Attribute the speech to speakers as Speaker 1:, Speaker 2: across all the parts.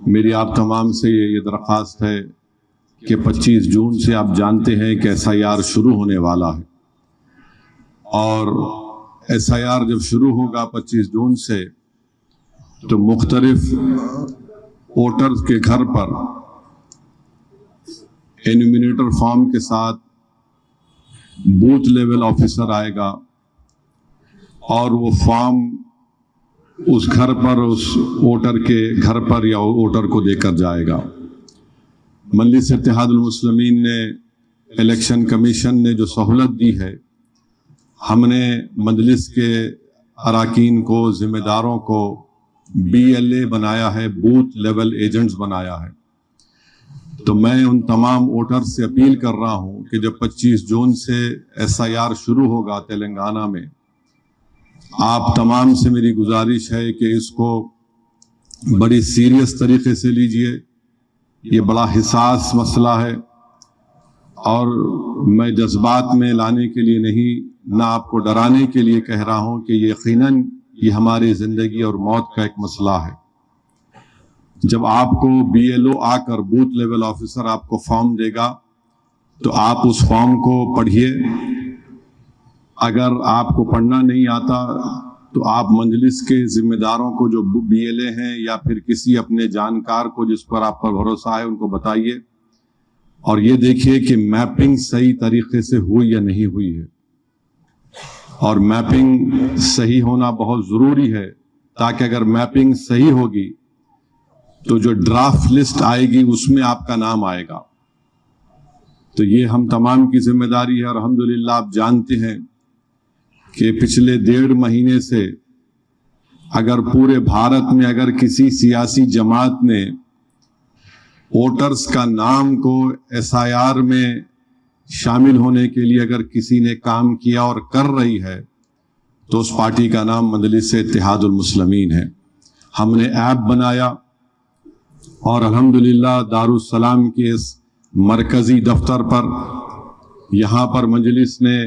Speaker 1: मेरी आप तमाम से ये दरख्वास्त है कि 25 जून से आप जानते हैं कि SIR शुरू होने वाला है, और SIR जब शुरू होगा 25 जून से तो मुख्तलिफ वोटर्स के घर पर एन्यूमिनेटर फॉर्म के साथ बूथ लेवल ऑफिसर आएगा और वो फॉर्म उस घर पर, उस वोटर के घर पर या वोटर को देकर जाएगा। मजलिस इत्तेहादुल मुस्लिमीन ने, इलेक्शन कमीशन ने जो सहूलत दी है, हमने मजलिस के अराकीन को, ज़िम्मेदारों को BLA बनाया है, बूथ लेवल एजेंट्स बनाया है। तो मैं उन तमाम वोटर्स से अपील कर रहा हूं कि जब 25 जून से SIR शुरू होगा तेलंगाना में, आप तमाम से मेरी गुजारिश है कि इसको बड़ी सीरियस तरीके से लीजिए। ये बड़ा हिसास मसला है और मैं जज्बात में लाने के लिए नहीं, ना आपको डराने के लिए कह रहा हूं कि यकीनन ये हमारी ज़िंदगी और मौत का एक मसला है। जब आपको BLO आकर, बूथ लेवल ऑफिसर आपको फॉर्म देगा तो आप उस फॉर्म को पढ़िए। अगर आपको पढ़ना नहीं आता तो आप मजलिस के जिम्मेदारों को जो BLA हैं या फिर किसी अपने जानकार को जिस पर आप पर भरोसा है उनको बताइए, और ये देखिए कि मैपिंग सही तरीके से हुई या नहीं हुई है। और मैपिंग सही होना बहुत ज़रूरी है, ताकि अगर मैपिंग सही होगी तो जो ड्राफ्ट लिस्ट आएगी उसमें आपका नाम आएगा। तो ये हम तमाम की जिम्मेदारी है। और अल्हम्दुलिल्लाह आप जानते हैं कि पिछले 1.5 महीने से अगर पूरे भारत में अगर किसी सियासी जमात ने वोटर्स का नाम को SIR में शामिल होने के लिए अगर किसी ने काम किया और कर रही है तो उस पार्टी का नाम मजलिस इत्तेहादुल मुस्लिमीन है। हमने ऐप बनाया और अल्हम्दुलिल्लाह दारुस्सलाम के इस मरकज़ी दफ्तर पर, यहाँ पर मजलिस ने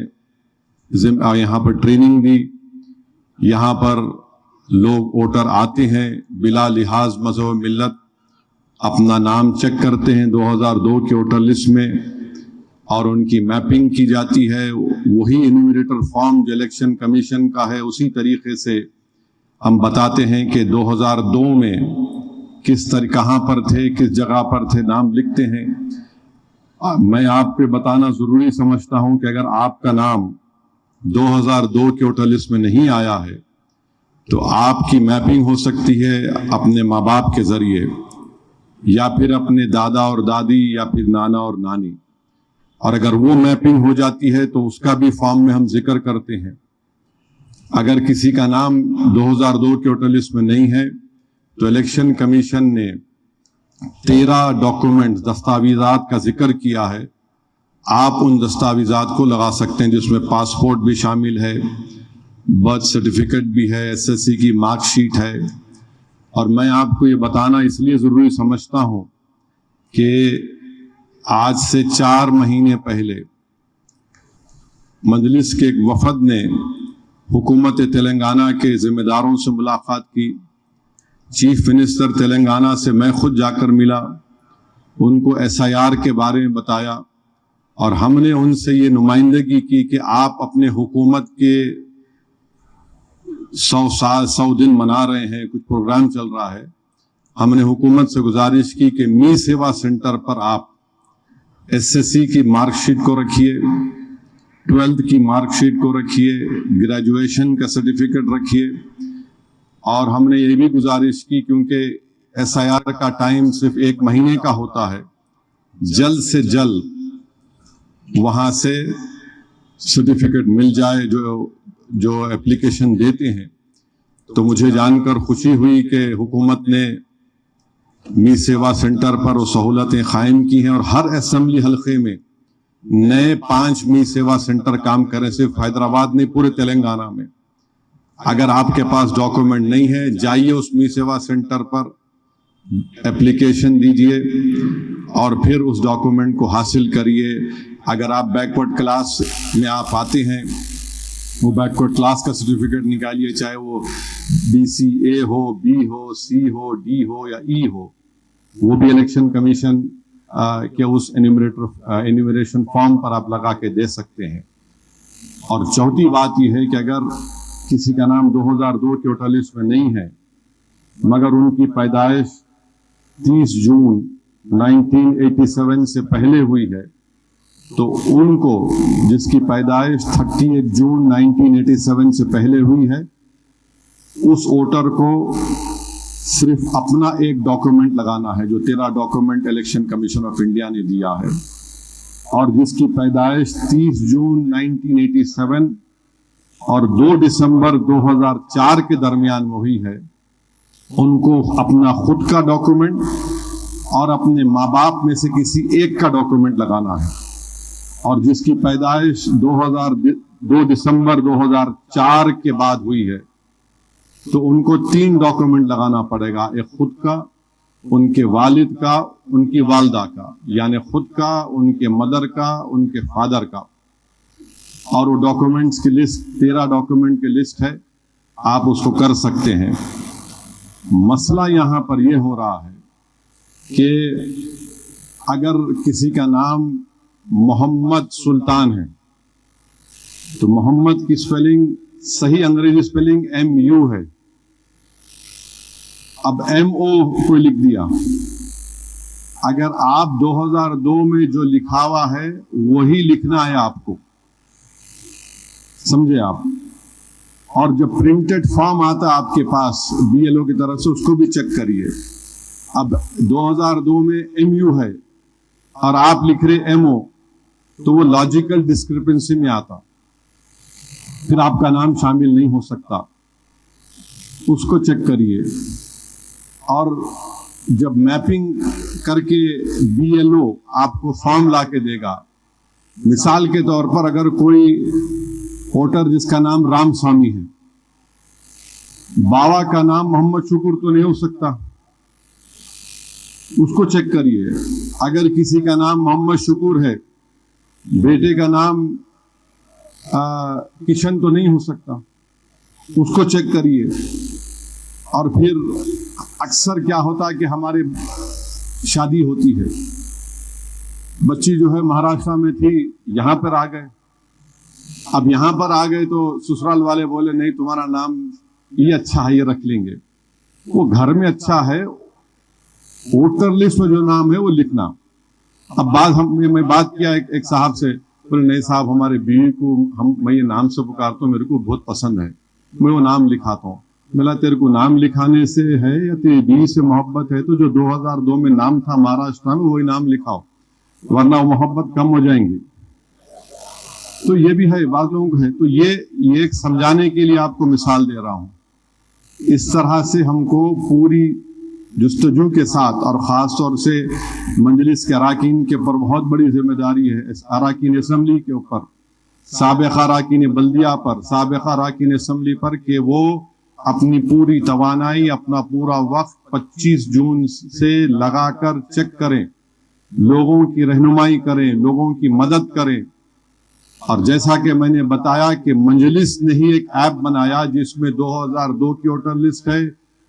Speaker 1: यहाँ पर ट्रेनिंग दी। यहाँ पर लोग वोटर आते हैं बिला लिहाज मज़हब मिल्लत, अपना नाम चेक करते हैं 2002 के वोटर लिस्ट में और उनकी मैपिंग की जाती है। वही एन्यूमरेटर फॉर्म जो इलेक्शन कमीशन का है, उसी तरीके से हम बताते हैं कि 2002 में किस तरह, कहाँ पर थे, किस जगह पर थे, नाम लिखते हैं। मैं आप पे बताना ज़रूरी समझता हूं कि अगर आपका नाम 2002 के वोटर लिस्ट में नहीं आया है तो आपकी मैपिंग हो सकती है अपने माँ बाप के ज़रिए या फिर अपने दादा और दादी या फिर नाना और नानी, और अगर वो मैपिंग हो जाती है तो उसका भी फॉर्म में हम जिक्र करते हैं। अगर किसी का नाम 2002 के वोटर लिस्ट में नहीं है तो इलेक्शन कमीशन ने 13 डॉक्यूमेंट्स, दस्तावेजात का जिक्र किया है। आप उन दस्तावेजात को लगा सकते हैं जिसमें पासपोर्ट भी शामिल है, बर्थ सर्टिफिकेट भी है, SSC की मार्कशीट है। और मैं आपको ये बताना इसलिए ज़रूरी समझता हूँ कि आज से 4 महीने पहले मजलिस के एक वफद ने हुकूमत तेलंगाना के ज़िम्मेदारों से मुलाकात की। चीफ मिनिस्टर तेलंगाना से मैं खुद जाकर मिला, उनको SIR के बारे में बताया और हमने उनसे ये नुमाइंदगी की कि आप अपने हुकूमत के 100 दिन मना रहे हैं, कुछ प्रोग्राम चल रहा है। हमने हुकूमत से गुजारिश की कि मी सेवा सेंटर पर आप SSC की मार्कशीट को रखिए, 12th की मार्कशीट को रखिए, ग्रेजुएशन का सर्टिफिकेट रखिए। और हमने ये भी गुजारिश की, क्योंकि SIR का टाइम सिर्फ 1 महीने का होता है, जल्द से जल्द वहाँ से सर्टिफिकेट मिल जाए जो एप्लीकेशन देते हैं। तो मुझे जानकर खुशी हुई कि हुकूमत ने मी सेवा सेंटर पर वो सहूलतें कायम की हैं और हर असेंबली हल्के में नए 5 मी सेवा सेंटर काम करें, सिर्फ हैदराबाद नहीं, पूरे तेलंगाना में। अगर आपके पास डॉक्यूमेंट नहीं है, जाइए उस मी सेवा सेंटर पर, एप्लीकेशन दीजिए और फिर उस डॉक्यूमेंट को हासिल करिए। अगर आप बैकवर्ड क्लास में आप आते हैं, वो बैकवर्ड क्लास का सर्टिफिकेट निकालिए, चाहे वो BCA हो, B हो, C हो, D हो या E हो। वो भी इलेक्शन कमीशन के उस एन्यूमरेशन फॉर्म पर आप लगा के दे सकते हैं। और चौथी बात यह है कि अगर किसी का नाम 2002 के वोटर लिस्ट में नहीं है मगर उनकी पैदाइश 30 जून 1987 से पहले हुई है तो उनको, जिसकी पैदाइश 31 जून 1987 से पहले हुई है, उस वोटर को सिर्फ अपना एक डॉक्यूमेंट लगाना है जो 13 document election commission of India ने दिया है। और जिसकी पैदाइश 30 जून 1987 और 2 दिसंबर 2004 के दरमियान में हुई है, उनको अपना खुद का डॉक्यूमेंट और अपने माँ बाप में से किसी एक का डॉक्यूमेंट लगाना है। और जिसकी पैदाइश 2 दिसंबर 2004 के बाद हुई है तो उनको 3 डॉक्यूमेंट लगाना पड़ेगा, एक खुद का, उनके वालिद का, उनकी वालदा का, यानी खुद का, उनके मदर का, उनके फादर का। और वो डॉक्यूमेंट्स की लिस्ट 13 डॉक्यूमेंट की लिस्ट है, आप उसको कर सकते हैं। मसला यहां पर यह हो रहा है कि अगर किसी का नाम मोहम्मद सुल्तान है तो मोहम्मद की स्पेलिंग सही अंग्रेजी स्पेलिंग MU है, अब MO कोई लिख दिया। अगर आप 2002 में जो लिखा हुआ है वही लिखना है आपको, समझे आप। और जब प्रिंटेड फॉर्म आता है आपके पास BLO की तरफ से, उसको भी चेक करिए। अब 2002 में MU है और आप लिख रहे MO, तो वो लॉजिकल डिस्क्रिपेंसी में आता, फिर आपका नाम शामिल नहीं हो सकता, उसको चेक करिए। और जब मैपिंग करके BLO आपको फॉर्म ला के देगा, मिसाल के तौर पर अगर कोई वोटर जिसका नाम राम स्वामी है, बाबा का नाम मोहम्मद शुक्र तो नहीं हो सकता, उसको चेक करिए। अगर किसी का नाम मोहम्मद शुक्र है, बेटे का नाम किशन तो नहीं हो सकता, उसको चेक करिए। और फिर अक्सर क्या होता है कि हमारे शादी होती है, बच्ची जो है महाराष्ट्र में थी, यहां पर आ गए। अब यहां पर आ गए तो ससुराल वाले बोले नहीं तुम्हारा नाम ये अच्छा है, ये रख लेंगे। वो घर में अच्छा है, वोटर लिस्ट में जो नाम है वो लिखना। अब मैं बात किया एक साहब से, बोले नहीं साहब हमारे बीवी को मैं ये नाम से पुकारता हूँ, मेरे को बहुत पसंद है, मैं वो नाम लिखाता हूँ। बोला तेरे को नाम लिखाने से है या तेरी बीवी से मोहब्बत है तो जो 2002 में नाम था महाराष्ट्र में वही नाम लिखाओ, वरना वो मोहब्बत कम हो जाएंगी। तो ये भी है, बात लोगों को है। तो ये एक समझाने के लिए आपको मिसाल दे रहा हूँ। इस तरह से हमको पूरी जुस्तजू के साथ, और ख़ास तौर से मजलिस के अराकीन के ऊपर बहुत बड़ी जिम्मेदारी है, अराकीन असम्बली के ऊपर, साबिक़ अराकीन बल्दिया पर, साबिक़ अराकीन असम्बली पर, कि वो अपनी पूरी तवानाई, अपना पूरा वक्त 25 जून से लगाकर चेक करें, लोगों की रहनुमाई करें, लोगों की मदद करें। और जैसा कि मैंने बताया कि मजलिस ने ही एक ऐप बनाया जिसमें 2002 की वोटर लिस्ट है,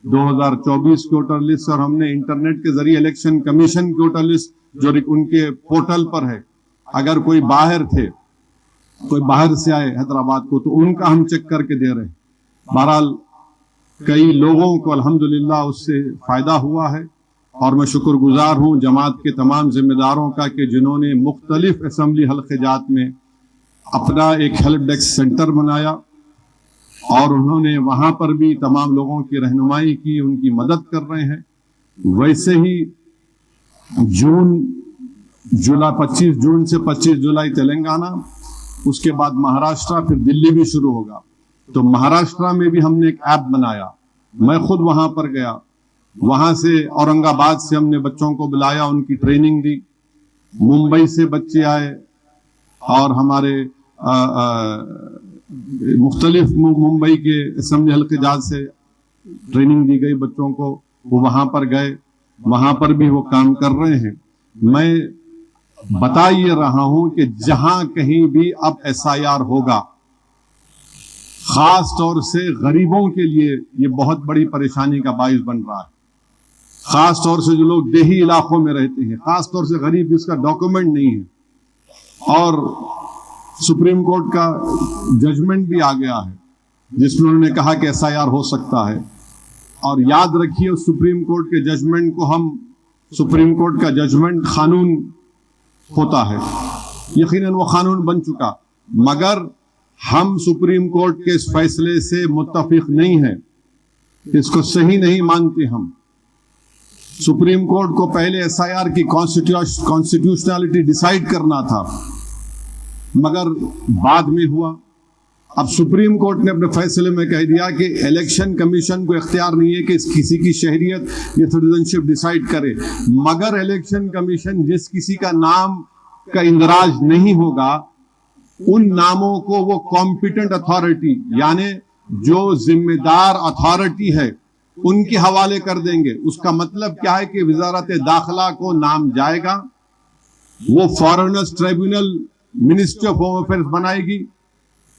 Speaker 1: 2024 की वोटर लिस्ट, और हमने इंटरनेट के जरिए इलेक्शन कमीशन की वोटर लिस्ट जो उनके पोर्टल पर है, अगर कोई बाहर थे, कोई बाहर से आए हैदराबाद को, तो उनका हम चेक करके दे रहे हैं। बहरहाल कई लोगों को अल्हम्दुलिल्लाह उससे फायदा हुआ है, और मैं शुक्रगुजार हूँ जमात के तमाम जिम्मेदारों का कि जिन्होंने मुख्तलिफ असम्बली हल्क़े-जात में अपना एक हेल्प डेस्क सेंटर बनाया और उन्होंने वहां पर भी तमाम लोगों की रहनुमाई की, उनकी मदद कर रहे हैं। वैसे ही 25 जून से 25 जुलाई तेलंगाना, उसके बाद महाराष्ट्र, फिर दिल्ली भी शुरू होगा। तो महाराष्ट्र में भी हमने एक ऐप बनाया, मैं खुद वहां पर गया, वहां से औरंगाबाद से हमने बच्चों को बुलाया, उनकी ट्रेनिंग दी। मुंबई से बच्चे आए और हमारे मुख्तलिफ मुंबई के असम्बली हल्क़े-जात से ट्रेनिंग दी गई बच्चों को, वो वहां पर गए, वहां पर भी वो काम कर रहे हैं। मैं बता ये रहा हूं कि जहां कहीं भी अब SIR होगा, खास तौर से गरीबों के लिए ये बहुत बड़ी परेशानी का बाइस बन रहा है। खास तौर से जो लोग देही इलाकों में रहते हैं, खास तौर से गरीब जिसका डॉक्यूमेंट नहीं है। और सुप्रीम कोर्ट का जजमेंट भी आ गया है जिसमें उन्होंने कहा कि SIR हो सकता है। और याद रखिए उस सुप्रीम कोर्ट के जजमेंट को हम, सुप्रीम कोर्ट का जजमेंट कानून होता है, यकीनन वो कानून बन चुका, मगर हम सुप्रीम कोर्ट के इस फैसले से मुत्तफिक नहीं है, इसको सही नहीं मानते हम। सुप्रीम कोर्ट को पहले SIR की कॉन्स्टिट्यूशनलिटी डिसाइड करना था, मगर बाद में हुआ। अब सुप्रीम कोर्ट ने अपने फैसले में कह दिया कि इलेक्शन कमीशन को इख्तियार नहीं है कि किसी की शहरियत या सिटीजनशिप डिसाइड करे, मगर इलेक्शन कमीशन जिस किसी का नाम का इंदराज नहीं होगा उन नामों को वो कॉम्पिटेंट अथॉरिटी यानी जो जिम्मेदार अथॉरिटी है उनके हवाले कर देंगे। उसका मतलब क्या है कि वजारत दाखिला को नाम जाएगा, वो foreigners tribunal ministry of home affairs बनाएगी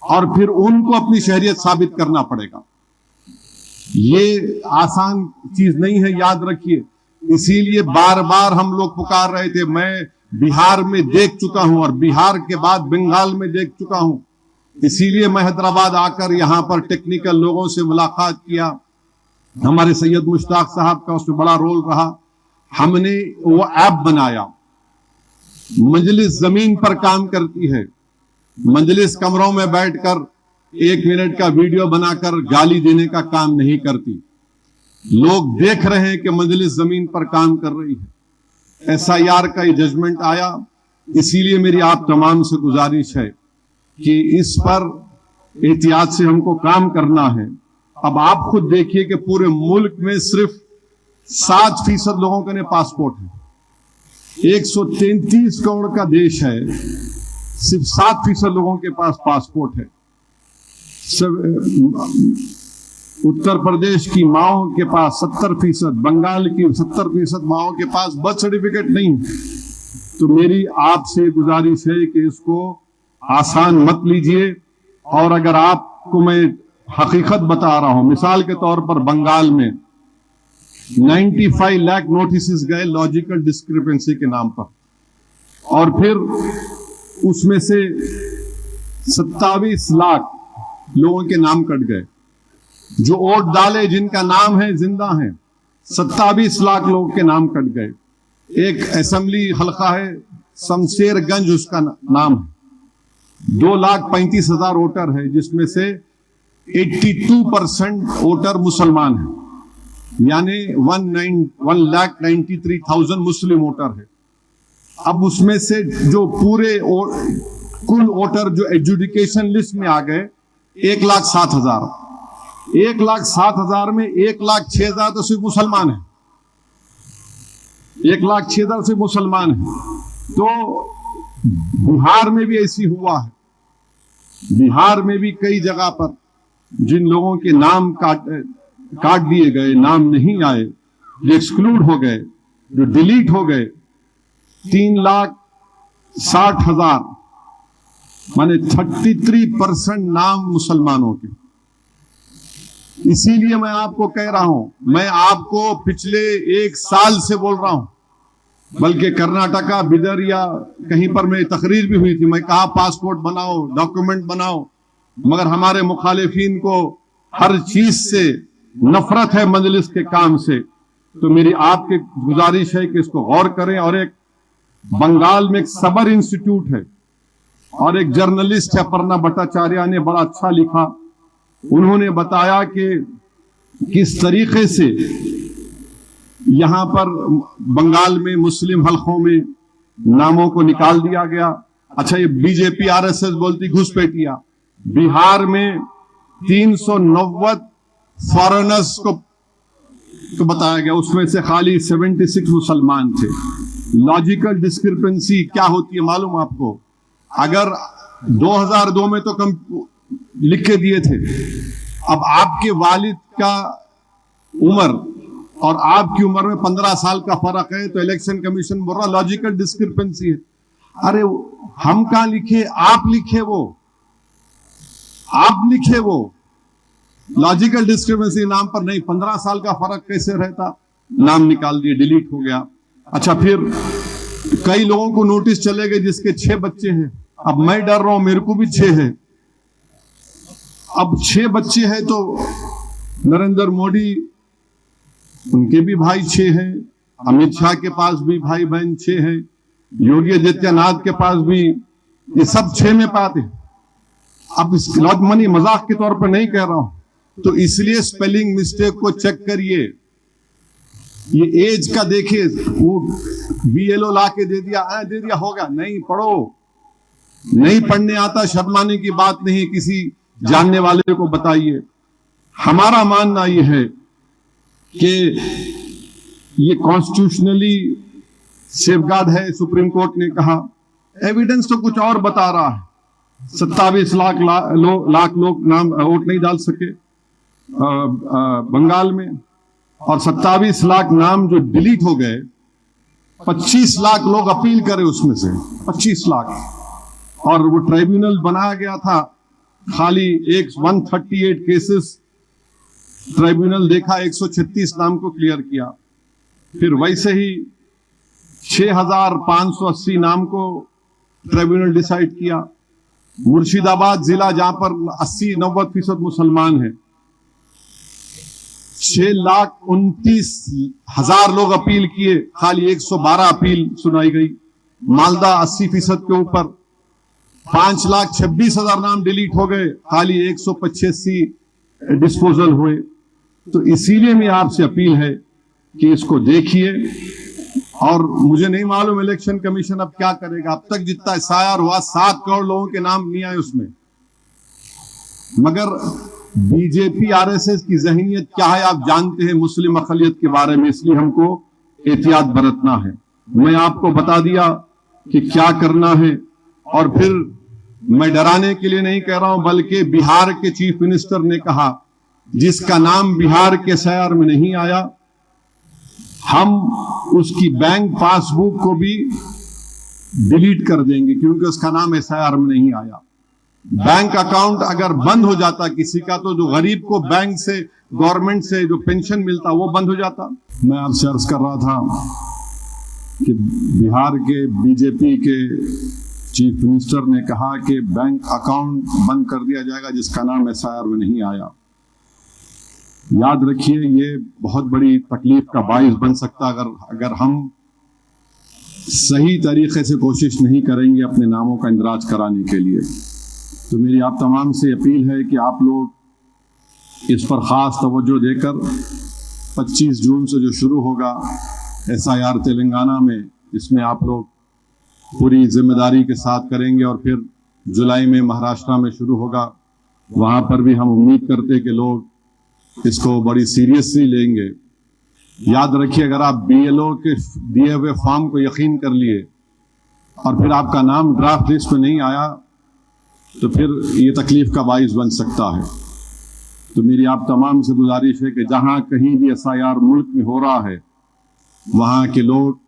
Speaker 1: और फिर उनको अपनी शहरियत साबित करना पड़ेगा। ये आसान चीज नहीं है, याद रखिए। इसीलिए बार बार हम लोग पुकार रहे थे। मैं बिहार में देख चुका हूं और बिहार के बाद बंगाल में देख चुका हूं, इसीलिए मैं हैदराबाद आकर यहां पर टेक्निकल लोगों से मुलाकात किया। हमारे सैयद मुश्ताक साहब का उसमें बड़ा रोल रहा। हमने वो ऐप बनाया, मजलिस जमीन पर काम करती है। मजलिस कमरों में बैठकर 1 मिनट का वीडियो बनाकर गाली देने का काम नहीं करती। लोग देख रहे हैं कि मजलिस जमीन पर काम कर रही है। SIR का ये जजमेंट आया, इसीलिए मेरी आप तमाम से गुजारिश है कि इस पर एहतियात से हमको काम करना है। अब आप खुद देखिए कि पूरे मुल्क में सिर्फ 7% लोगों के पासपोर्ट है। 133 करोड़ का देश है, सिर्फ 7% लोगों के पास पासपोर्ट है। उत्तर प्रदेश की माओं के पास 70%, बंगाल की 70% माओं के पास बर्थ सर्टिफिकेट नहीं। तो मेरी आपसे गुजारिश है कि इसको आसान मत लीजिए। और अगर आपको मैं हकीकत बता रहा हूं, मिसाल के तौर पर बंगाल में 95 लाख नोटिस गए लॉजिकल डिस्क्रिपेंसी के नाम पर, और फिर उसमें से 27 लाख लोगों के नाम कट गए। जो वोट डाले जिनका नाम है जिंदा है, 27 लाख लोगों के नाम कट गए। एक असेंबली हलका है शमशेरगंज, उसका नाम है, 2,35,000 वोटर है, जिसमें से 82% वोटर मुसलमान है, यानी 1,93,000 मुस्लिम वोटर है। अब उसमें से जो पूरे कुल वोटर जो एजुकेशन लिस्ट में आ गए 1,07,000, 1,07,000 में 1,06,000 तो सिर्फ मुसलमान है, 1,06,000 सिर्फ मुसलमान है। तो बिहार में भी ऐसी हुआ है। बिहार में भी कई जगह पर जिन लोगों के नाम काट दिए गए, नाम नहीं आए, जो एक्सक्लूड हो गए, जो डिलीट हो गए, 3,60,000 माने 33% नाम मुसलमानों के। इसीलिए मैं आपको कह रहा हूं, मैं आपको पिछले 1 साल से बोल रहा हूं, बल्कि कर्नाटका बिदर या कहीं पर मेरी तकरीर भी हुई थी, मैं कहा पासपोर्ट बनाओ, डॉक्यूमेंट बनाओ, मगर हमारे मुखालिफिन को हर चीज से नफरत है, मजलिस के काम से। तो मेरी आपकी गुजारिश है कि इसको गौर करें। और एक बंगाल में एक सबर इंस्टीट्यूट है और एक जर्नलिस्ट है अपर्णा भट्टाचार्य ने बड़ा अच्छा लिखा। उन्होंने बताया कि किस तरीके से यहां पर बंगाल में मुस्लिम हलकों में नामों को निकाल दिया गया। अच्छा, ये बीजेपी RSS बोलती घुसपैठिया। बिहार में 390 फॉरेनर्स को बताया गया, उसमें से खाली 76 मुसलमान थे। लॉजिकल डिस्क्रिपेंसी क्या होती है मालूम आपको? अगर 2002 में तो कम लिख के दिए थे, अब आपके वालिद का उम्र और आपकी उम्र में 15 साल का फर्क है, तो इलेक्शन कमीशन बोल रहा लॉजिकल डिस्क्रिपेंसी है। अरे हम कहां लिखे? आप लिखे, वो आप लिखे, वो लॉजिकल डिस्क्रिपेंसी नाम पर नहीं। 15 साल का फर्क कैसे रहता? नाम निकाल दिए, डिलीट हो गया। अच्छा, फिर कई लोगों को नोटिस चले गए जिसके 6 बच्चे हैं। अब मैं डर रहा हूं, मेरे को भी 6 है। अब 6 बच्चे हैं तो नरेंद्र मोदी, उनके भी भाई 6 हैं, अमित शाह के पास भी भाई बहन 6 हैं, योगी आदित्यनाथ के पास भी, ये सब 6 में पाते हैं। अब इस मनी मजाक के तौर पर नहीं कह रहा हूं, तो इसलिए स्पेलिंग मिस्टेक को चेक करिए। ये एज का देखिए, वो बीएलओ ला के दे दिया होगा, नहीं पढ़ो। नहीं पढ़ने आता, शर्माने की बात नहीं, किसी जानने वाले को बताइए। हमारा मानना यह है कि ये कॉन्स्टिट्यूशनली सेफगार्ड है। सुप्रीम कोर्ट ने कहा, एविडेंस तो कुछ और बता रहा है। 27 लाख लोग नाम वोट नहीं डाल सके बंगाल में, और 27 लाख नाम जो डिलीट हो गए, 25 लाख लोग अपील करे उसमें से, 25 लाख। और वो ट्राइब्यूनल बनाया गया था, खाली 138 केसेस ट्राइब्यूनल देखा, 136 नाम को क्लियर किया। फिर वैसे ही 6580 नाम को ट्राइब्यूनल डिसाइड किया। मुर्शिदाबाद जिला, जहां पर 80-90% मुसलमान हैं, 6,29,000 लोग अपील किए, खाली 112 अपील सुनाई गई। मालदा 80% के ऊपर, 5,26,000 नाम डिलीट हो गए, खाली 185 डिस्पोजल हुए। तो इसीलिए मेरी आपसे अपील है कि इसको देखिए। और मुझे नहीं मालूम इलेक्शन कमीशन अब क्या करेगा। अब तक जितना एसआईआर हुआ, 7 करोड़ लोगों के नाम नहीं आए उसमें। मगर बीजेपी आरएसएस की जहनीत क्या है आप जानते हैं मुस्लिम अक़लियत के बारे में, इसलिए हमको एहतियात बरतना है। मैं आपको बता दिया कि क्या करना है। और फिर मैं डराने के लिए नहीं कह रहा हूं, बल्कि बिहार के चीफ मिनिस्टर ने कहा, जिसका नाम बिहार के एसआईआर में नहीं आया, हम उसकी बैंक पासबुक को भी डिलीट कर देंगे, क्योंकि उसका नाम एसआईआर में नहीं आया। बैंक अकाउंट अगर बंद हो जाता किसी का, तो जो गरीब को बैंक से, गवर्नमेंट से जो पेंशन मिलता, वो बंद हो जाता। मैं आपसे अर्ज कर रहा था कि बिहार के बीजेपी के चीफ मिनिस्टर ने कहा कि बैंक अकाउंट बंद कर दिया जाएगा जिसका नाम एसआईआर में नहीं आया। याद रखिए, ये बहुत बड़ी तकलीफ का बाइस बन सकता अगर हम सही तरीके से कोशिश नहीं करेंगे अपने नामों का इंदराज कराने के लिए। तो मेरी आप तमाम से अपील है कि आप लोग इस पर ख़ास तवज्जो देकर 25 जून से जो शुरू होगा एसआईआर तेलंगाना में, इसमें आप लोग पूरी जिम्मेदारी के साथ करेंगे। और फिर जुलाई में महाराष्ट्र में शुरू होगा, वहाँ पर भी हम उम्मीद करते हैं कि लोग इसको बड़ी सीरियसली लेंगे। याद रखिए, अगर आप बीएलओ के दिए हुए फॉर्म को यकीन कर लिए और फिर आपका नाम ड्राफ्ट लिस्ट में नहीं आया, तो फिर ये तकलीफ का बाइस बन सकता है। तो मेरी आप तमाम से गुजारिश है कि जहां कहीं भी एसआईआर मुल्क में हो रहा है, वहां के लोग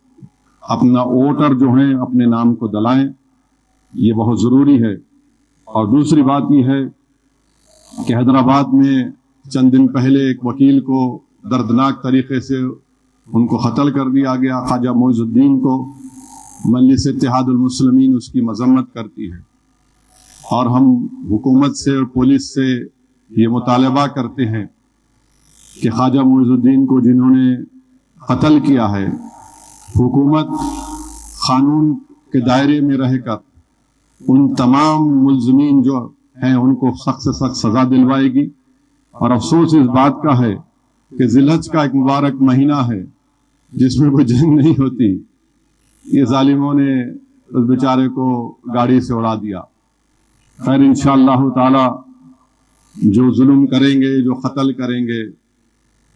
Speaker 1: अपना वोटर जो है अपने नाम को दलाएं, ये बहुत ज़रूरी है। और दूसरी बात ये है कि हैदराबाद में चंद दिन पहले एक वकील को दर्दनाक तरीके से उनको कत्ल कर दिया गया, ख्वाजा मोइजुद्दीन को। मजलिस इत्तेहादुल मुस्लिमीन उसकी मजम्मत करती है, और हम हुकूमत से और पुलिस से ये मुतालबा करते हैं कि ख्वाजा मोइजुद्दीन को जिन्होंने कत्ल किया है, हुकूमत कानून के दायरे में रहकर उन तमाम मुल्ज़मीन जो हैं उनको सख्त से सख्त सज़ा दिलवाएगी। और अफसोस इस बात का है कि ज़िलहज का एक मुबारक महीना है जिसमें कोई जंग नहीं होती, ये जालिमों ने उस बेचारे को गाड़ी से उड़ा दिया। खैर, इंशाअल्लाह ताला जो जुल्म करेंगे, जो कत्ल करेंगे,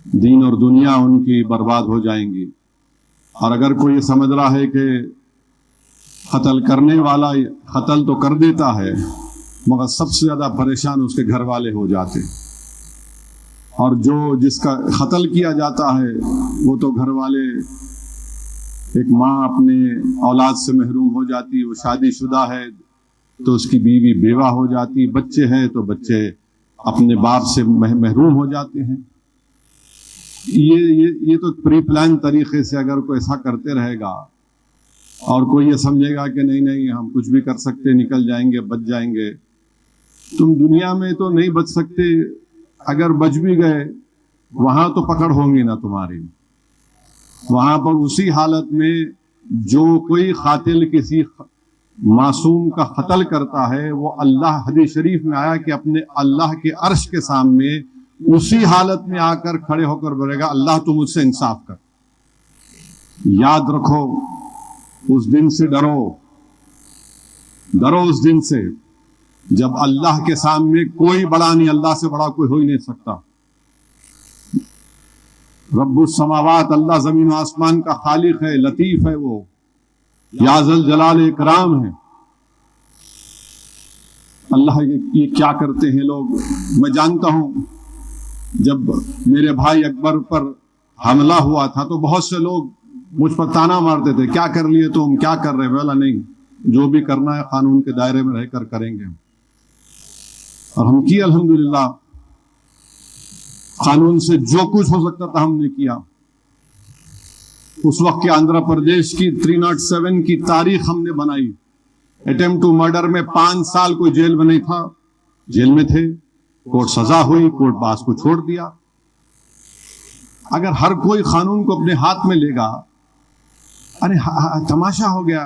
Speaker 1: दीन और दुनिया उनकी बर्बाद हो जाएंगी। और अगर कोई ये समझ रहा है कि कत्ल करने वाला कत्ल तो कर देता है, मगर सबसे ज़्यादा परेशान उसके घर वाले हो जाते, और जो जिसका कत्ल किया जाता है वो तो घर वाले, एक माँ अपने औलाद से महरूम हो जाती, वो शादीशुदा है तो उसकी बीवी बेवा हो जाती, बच्चे हैं तो बच्चे अपने बाप से महरूम हो जाते हैं। ये तो प्री प्लान तरीके से अगर कोई ऐसा करते रहेगा और कोई ये समझेगा कि नहीं नहीं हम कुछ भी कर सकते, निकल जाएंगे, बच जाएंगे, तुम दुनिया में तो नहीं बच सकते। अगर बच भी गए वहां तो पकड़ होंगी ना तुम्हारी। वहां पर उसी हालत में जो कोई कातिल किसी मासूम का कत्ल करता है, वो अल्लाह, हदीस शरीफ में आया कि अपने अल्लाह के अर्श के सामने उसी हालत में आकर खड़े होकर बोलेगा, अल्लाह तू मुझसे इंसाफ कर। याद रखो, उस दिन से डरो, डरो उस दिन से जब अल्लाह के सामने कोई बड़ा नहीं, अल्लाह से बड़ा कोई हो ही नहीं सकता। रब्बुस समावात, अल्लाह जमीन आसमान का खालिक है, लतीफ है, वो याजल जलाल इकराम है। अल्लाह ये क्या करते हैं लोग। मैं जानता हूं जब मेरे भाई अकबर पर हमला हुआ था तो बहुत से लोग मुझ पर ताना मारते थे, क्या कर लिए तुम, क्या कर रहे हो। बोला नहीं, जो भी करना है कानून के दायरे में रहकर करेंगे। और हम किए अल्हम्दुलिल्लाह, कानून से जो कुछ हो सकता था हमने किया। उस वक्त के आंध्र प्रदेश की 307 की तारीख हमने बनाई। अटेम्प्ट टू मर्डर में 5 साल कोई जेल में नहीं था, जेल में थे, कोर्ट सजा हुई, कोर्ट बास को छोड़ दिया। अगर हर कोई कानून को अपने हाथ में लेगा, अरे तमाशा हो गया,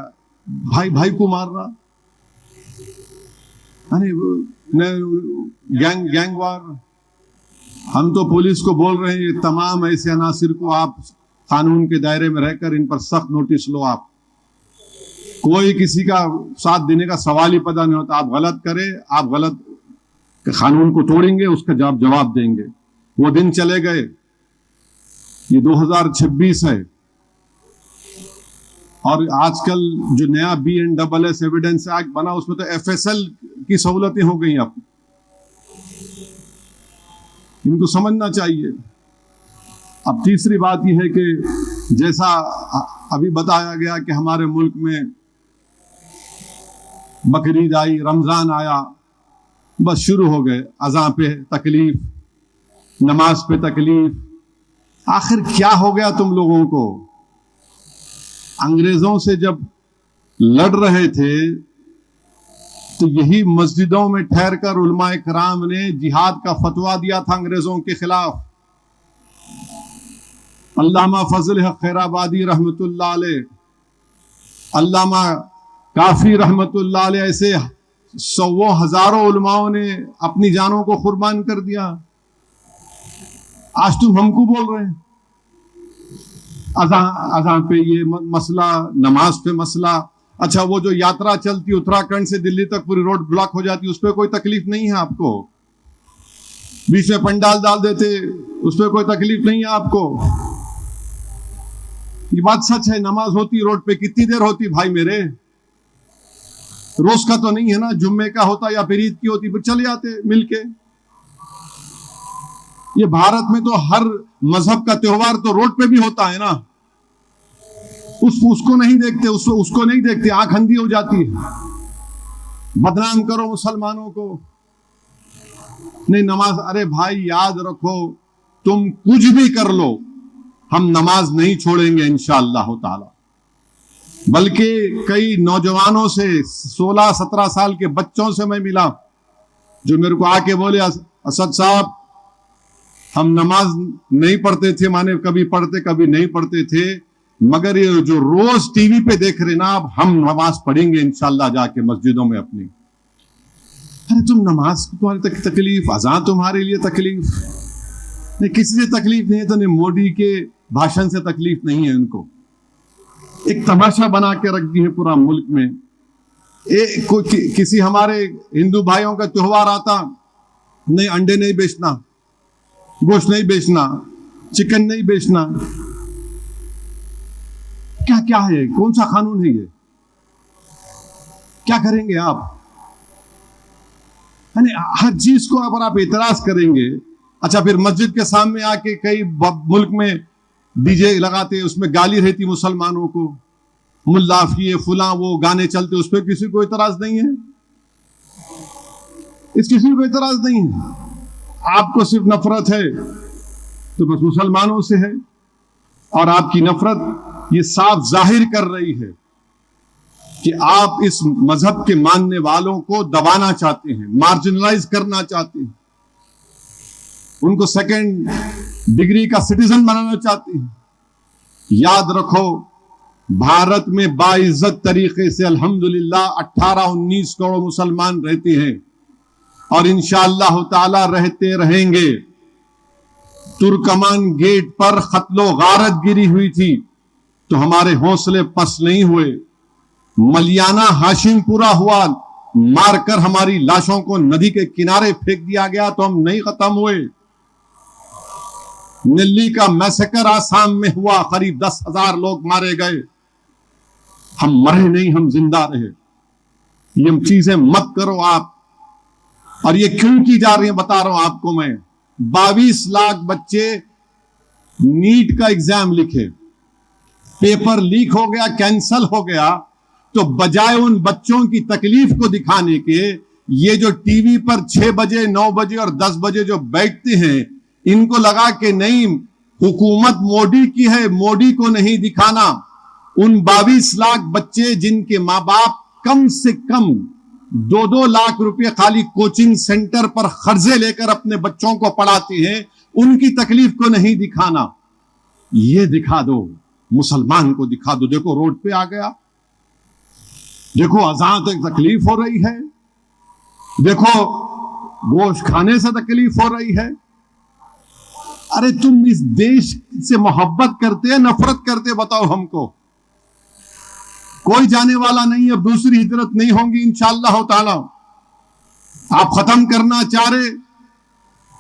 Speaker 1: भाई भाई को मार रहा, अरे गैंग वार। हम तो पुलिस को बोल रहे हैं तमाम ऐसे अनासिर को आप कानून के दायरे में रहकर इन पर सख्त नोटिस लो। आप कोई किसी का साथ देने का सवाल ही पैदा नहीं होता। आप गलत करें, आप गलत कानून को तोड़ेंगे, उसका जवाब देंगे। वो दिन चले गए। ये 2026 है और आजकल जो नया BNSS एविडेंस एक्ट बना उसमें तो FSL की सहूलतें हो गई। अब इनको समझना चाहिए। अब तीसरी बात यह है कि जैसा अभी बताया गया कि हमारे मुल्क में बकरीद आई, रमजान आया, बस शुरू हो गए अज़ां पे तकलीफ, नमाज पे तकलीफ। आखिर क्या हो गया तुम लोगों को। अंग्रेजों से जब लड़ रहे थे तो यही मस्जिदों में ठहरकर उलमाए कराम ने जिहाद का फतवा दिया था अंग्रेजों के खिलाफ। अल्लामा फजल हक खैराबादी रहमतुल्लाह अलैह, अल्लामा काफी रहमतुल्लाह अलैह, ऐसे सौ हजारों उलमाओं ने अपनी जानों को कुर्बान कर दिया। आज तुम हमको बोल रहे हैं अज़ां पे ये मसला, नमाज पे मसला। अच्छा, वो जो यात्रा चलती उत्तराखंड से दिल्ली तक, पूरी रोड ब्लॉक हो जाती, उस पर कोई तकलीफ नहीं है आपको। बीच में पंडाल डाल देते, उस पर कोई तकलीफ नहीं है आपको। ये बात सच है। नमाज होती रोड पे, कितनी देर होती भाई मेरे, रोज का तो नहीं है ना, जुम्मे का होता या फिर ईद की होती, फिर चले जाते मिलके। ये भारत में तो हर मजहब का त्योहार तो रोड पे भी होता है ना, उसको नहीं देखते, उसको नहीं देखते, आंख अंधी हो जाती है। बदनाम करो मुसलमानों को, नहीं नमाज। अरे भाई याद रखो, तुम कुछ भी कर लो, हम नमाज नहीं छोड़ेंगे इंशाअल्लाह ताला। बल्कि कई नौजवानों से, 16-17 साल के बच्चों से मैं मिला जो मेरे को आके बोले, असद साहब हम नमाज नहीं पढ़ते थे, माने कभी पढ़ते कभी नहीं पढ़ते थे, मगर ये जो रोज टीवी पे देख रहे ना, अब हम नमाज पढ़ेंगे इंशाअल्लाह जाके मस्जिदों में अपनी। अरे तुम नमाज तुम्हारी तकलीफ, अज़ां तुम्हारे लिए तकलीफ नहीं, किसी से तकलीफ नहीं है तो नहीं मोदी के भाषण से तकलीफ नहीं है उनको। एक तमाशा बना के रख दी है पूरा मुल्क में। किसी हमारे हिंदू भाइयों का त्योहार आता, नहीं अंडे नहीं बेचना, गोश्त नहीं बेचना, चिकन नहीं बेचना। क्या क्या है, कौन सा कानून है ये, क्या करेंगे आप। हर चीज को अगर आप इतराज करेंगे। अच्छा, फिर मस्जिद के सामने आके कई मुल्क में डीजे लगाते, उसमें गाली रहती मुसलमानों को, मुल्ला ये फुला वो गाने चलते, उस पर किसी को इतराज नहीं है, किसी को इतराज नहीं है। आपको सिर्फ नफरत है तो बस मुसलमानों से है। और आपकी नफरत ये साफ जाहिर कर रही है कि आप इस मजहब के मानने वालों को दबाना चाहते हैं, मार्जिनलाइज करना चाहते हैं, उनको सेकंड डिग्री का सिटीजन बनाना चाहते हैं। याद रखो, भारत में बाइज्जत तरीके से अल्हम्दुलिल्लाह 18-19 करोड़ मुसलमान रहते हैं और इंशाअल्लाह ताला रहते रहेंगे। तुर्कमान गेट पर खत्लो गारत गिरी हुई थी तो हमारे हौसले पस्त नहीं हुए। मलियाना हाशिमपुरा हुआ, मारकर हमारी लाशों को नदी के किनारे फेंक दिया गया तो हम नहीं खत्म हुए। दिल्ली का मैसेकर आसाम में हुआ, करीब 10,000 लोग मारे गए, हम मरे नहीं, हम जिंदा रहे। ये चीजें मत करो आप। और ये क्यों की जा रही है बता रहा हूं आपको मैं। 22 लाख बच्चे नीट का एग्जाम लिखे, पेपर लीक हो गया, कैंसल हो गया, तो बजाय उन बच्चों की तकलीफ को दिखाने के, ये जो टीवी पर 6 बजे 9 बजे और 10 बजे जो बैठते हैं, इनको लगा कि नहीं हुकूमत मोदी की है, मोदी को नहीं दिखाना। उन 22 लाख बच्चे जिनके मां बाप कम से कम 2-2 लाख रुपए खाली कोचिंग सेंटर पर खर्चे लेकर अपने बच्चों को पढ़ाते हैं, उनकी तकलीफ को नहीं दिखाना। ये दिखा दो, मुसलमान को दिखा दो, देखो रोड पे आ गया, देखो अजान तक तकलीफ हो रही है, देखो गोश्त खाने से तकलीफ हो रही है। अरे तुम इस देश से मोहब्बत करते हैं, नफरत करते, बताओ हमको। कोई जाने वाला नहीं है, दूसरी हिजरत नहीं होंगी इंशाअल्लाह ताला। आप खत्म करना चाह रहे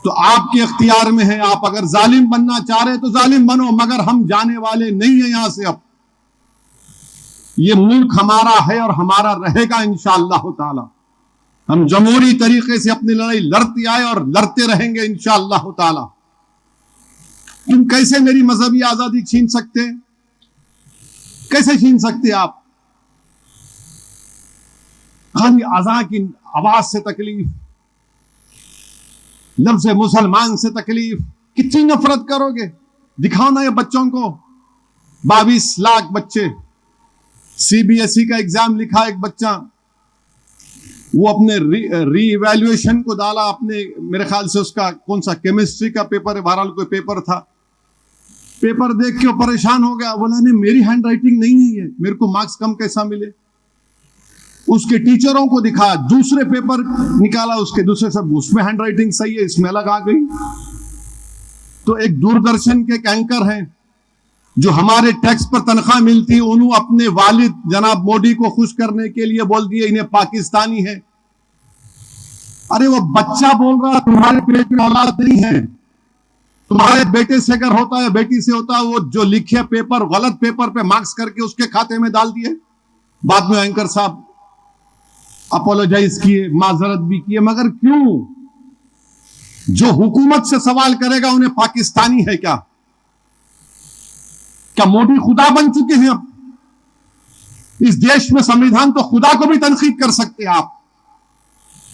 Speaker 1: तो आपके इख्तियार में है, आप अगर जालिम बनना चाह रहे तो जालिम बनो, मगर हम जाने वाले नहीं है यहां से। अब ये मुल्क हमारा है और हमारा रहेगा इंशाअल्लाह ताला। हम जमहूरी तरीके से अपनी लड़ाई लड़ते आए और लड़ते रहेंगे इंशाअल्लाह ताला। तुम कैसे मेरी मजहबी आजादी छीन सकते हैं? कैसे छीन सकते आप? खाली अज़ान की आवाज से तकलीफ, लफ्ज़ मुसलमान से तकलीफ, कितनी नफरत करोगे? दिखाओ ना ये बच्चों को। 22 लाख बच्चे, सीबीएसई का एग्जाम लिखा एक बच्चा, वो अपने री इवैल्यूएशन को डाला अपने, मेरे ख्याल से उसका कौन सा केमिस्ट्री का पेपर है, बहरहाल कोई पेपर था। पेपर देख के परेशान हो गया, बोला नहीं मेरी हैंड राइटिंग नहीं है ये, मेरे को मार्क्स कम कैसा मिले। उसके टीचरों को दिखाया, दूसरे पेपर निकाला उसके, दूसरे सब उसमें हैंड राइटिंग सही है, इसमें अलग आ गई। तो एक दूरदर्शन के एंकर हैं जो हमारे टैक्स पर तनख्वाह मिलती, उन्होंने अपने वालिद जनाब मोदी को खुश करने के लिए बोल दिए इन्हें पाकिस्तानी है। अरे वो बच्चा बोल रहा तुम्हारे पेट में औलाद नहीं है, तुम्हारे बेटे से अगर होता है, बेटी से होता है, वो जो लिखे पेपर गलत पेपर पे मार्क्स करके उसके खाते में डाल दिए। बाद में एंकर साहब अपोलोजाइज किए, माजरत भी किए, मगर क्यों? जो हुकूमत से सवाल करेगा उन्हें पाकिस्तानी है क्या? क्या मोदी खुदा बन चुके हैं? अब इस देश में संविधान तो खुदा को भी तनकीद कर सकते हैं आप,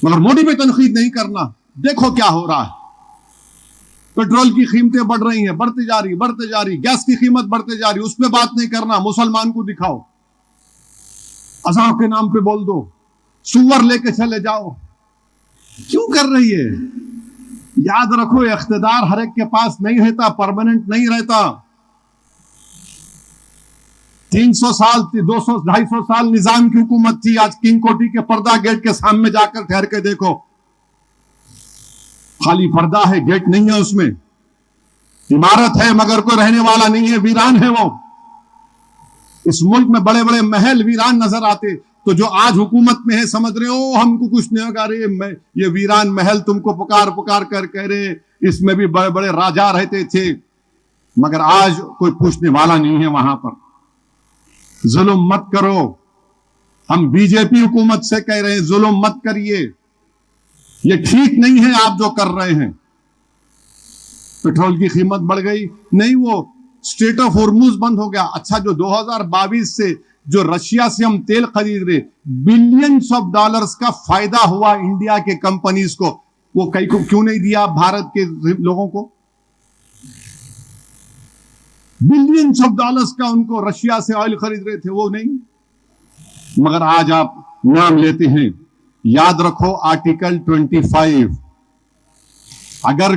Speaker 1: मगर मोदी पे तनकीद नहीं करना। देखो क्या हो रहा है, पेट्रोल की कीमतें बढ़ रही हैं, बढ़ते जा रही, गैस की कीमत बढ़ते जा रही, उस पर बात नहीं करना। मुसलमान को दिखाओ, अज़ान के नाम पे बोल दो, सुअर लेके चले जाओ। क्यों कर रही है? याद रखो, इख्तिदार हर एक के पास नहीं रहता, परमानेंट नहीं रहता। 300 साल 200-250 साल निजाम की हुकूमत थी, आज किंग कोठी के पर्दा गेट के सामने जाकर ठहर के देखो, खाली पर्दा है, गेट नहीं है, उसमें इमारत है मगर कोई रहने वाला नहीं है, वीरान है वो। इस मुल्क में बड़े बड़े महल वीरान नजर आते, तो जो आज हुकूमत में है समझ रहे हो हमको कुछ नहीं होगा, अरे ये वीरान महल तुमको पुकार पुकार कर कह रहे इसमें भी बड़े बड़े राजा रहते थे, मगर आज कोई पूछने वाला नहीं है वहां पर। जुल्म मत करो, हम बीजेपी हुकूमत से कह रहे हैं जुल्म मत करिए, ये ठीक नहीं है आप जो कर रहे हैं। पेट्रोल की कीमत बढ़ गई, नहीं वो स्ट्रेट ऑफ हॉर्मुज बंद हो गया। अच्छा, जो 2022 से जो रशिया से हम तेल खरीद रहे, बिलियंस ऑफ डॉलर्स का फायदा हुआ इंडिया के कंपनीज को, वो कई को क्यों नहीं दिया भारत के लोगों को? बिलियंस ऑफ डॉलर्स का उनको रशिया से ऑयल खरीद रहे थे, वो नहीं। मगर आज आप नाम लेते हैं, याद रखो आर्टिकल 25, अगर